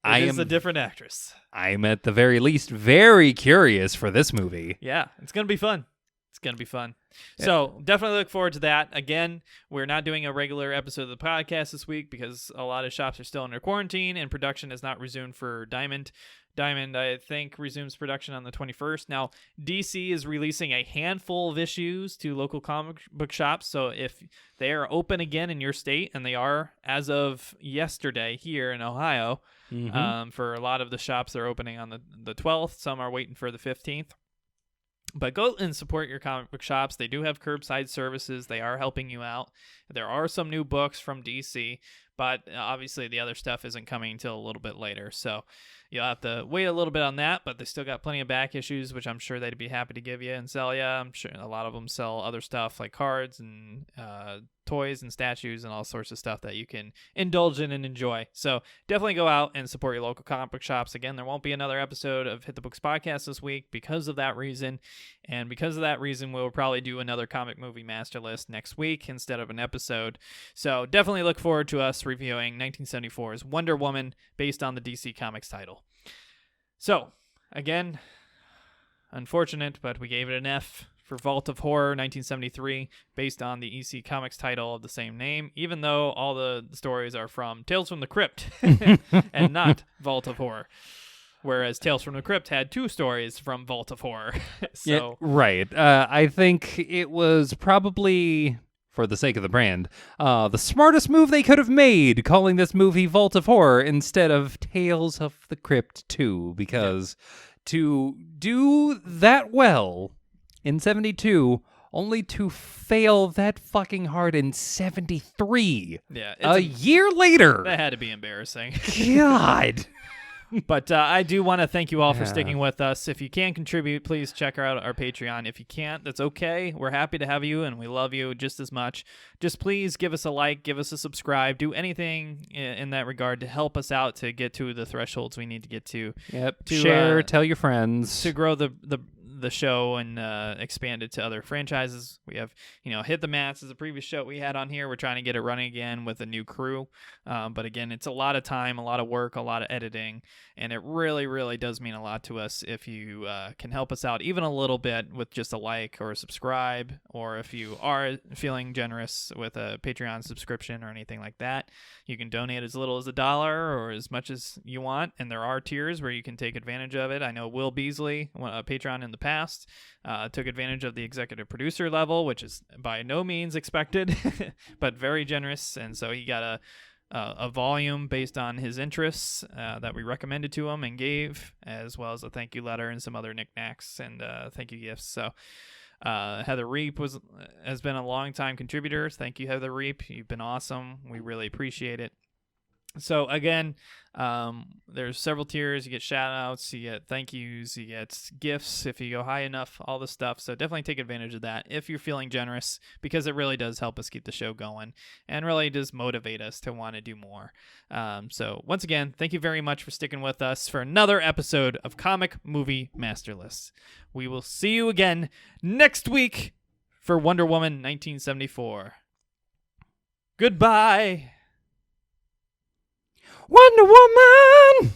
Speaker 1: It is a different actress.
Speaker 2: I'm at the very least very curious for this movie.
Speaker 1: Yeah, it's going to be fun. It's going to be fun. So definitely look forward to that. Again, we're not doing a regular episode of the podcast this week because a lot of shops are still under quarantine and production has not resumed for Diamond. Diamond, I think, resumes production on the 21st. Now, DC is releasing a handful of issues to local comic book shops. So if they are open again in your state, and they are as of yesterday here in Ohio, for a lot of the shops, they're opening on the 12th. Some are waiting for the 15th. But go and support your comic book shops. They do have curbside services. They are helping you out. There are some new books from DC, but obviously the other stuff isn't coming until a little bit later. So you'll have to wait a little bit on that, but they still got plenty of back issues, which I'm sure they'd be happy to give you and sell you. I'm sure a lot of them sell other stuff like cards and toys and statues and all sorts of stuff that you can indulge in and enjoy. So definitely go out and support your local comic book shops. Again, there won't be another episode of Hit the Books podcast this week because of that reason. And because of that reason, we'll probably do another comic movie master list next week instead of an episode. So definitely look forward to us reviewing 1974's Wonder Woman based on the DC Comics title. So, again, unfortunate, but we gave it an F for Vault of Horror 1973 based on the EC Comics title of the same name, even though all the stories are from Tales from the Crypt and not Vault of Horror. Whereas Tales from the Crypt had 2 stories from Vault of Horror.
Speaker 2: Right. I think it was probably for the sake of the brand, the smartest move they could have made, calling this movie Vault of Horror instead of Tales of the Crypt 2, because to do that well in 72, only to fail that fucking hard in 73.
Speaker 1: Yeah.
Speaker 2: A year later.
Speaker 1: That had to be embarrassing.
Speaker 2: God.
Speaker 1: But I do want to thank you all for sticking with us. If you can contribute, please check out our Patreon. If you can't, that's okay. We're happy to have you, and we love you just as much. Just please give us a like, give us a subscribe, do anything in that regard to help us out to get to the thresholds we need to get to.
Speaker 2: Yep. Share, tell your friends.
Speaker 1: To grow the show and expand it to other franchises. We have, Hit the Mats is a previous show we had on here. We're trying to get it running again with a new crew. But again, it's a lot of time, a lot of work, a lot of editing, and it really, really does mean a lot to us if you can help us out even a little bit with just a like or a subscribe, or if you are feeling generous with a Patreon subscription or anything like that. You can donate as little as $1 or as much as you want, and there are tiers where you can take advantage of it. I know Will Beasley, a Patreon in the past, took advantage of the executive producer level, which is by no means expected, but very generous, and so he got a volume based on his interests that we recommended to him and gave, as well as a thank you letter and some other knickknacks and thank you gifts. So Heather Reap has been a long-time contributor. Thank you, Heather Reap. You've been awesome. We really appreciate it. So again, there's several tiers. You get shout outs, you get thank yous, you get gifts if you go high enough, all this stuff. So definitely take advantage of that if you're feeling generous, because it really does help us keep the show going and really does motivate us to want to do more. So once again, thank you very much for sticking with us for another episode of Comic Movie Master List. We will see you again next week for Wonder Woman 1974. Goodbye.
Speaker 2: Wonder Woman!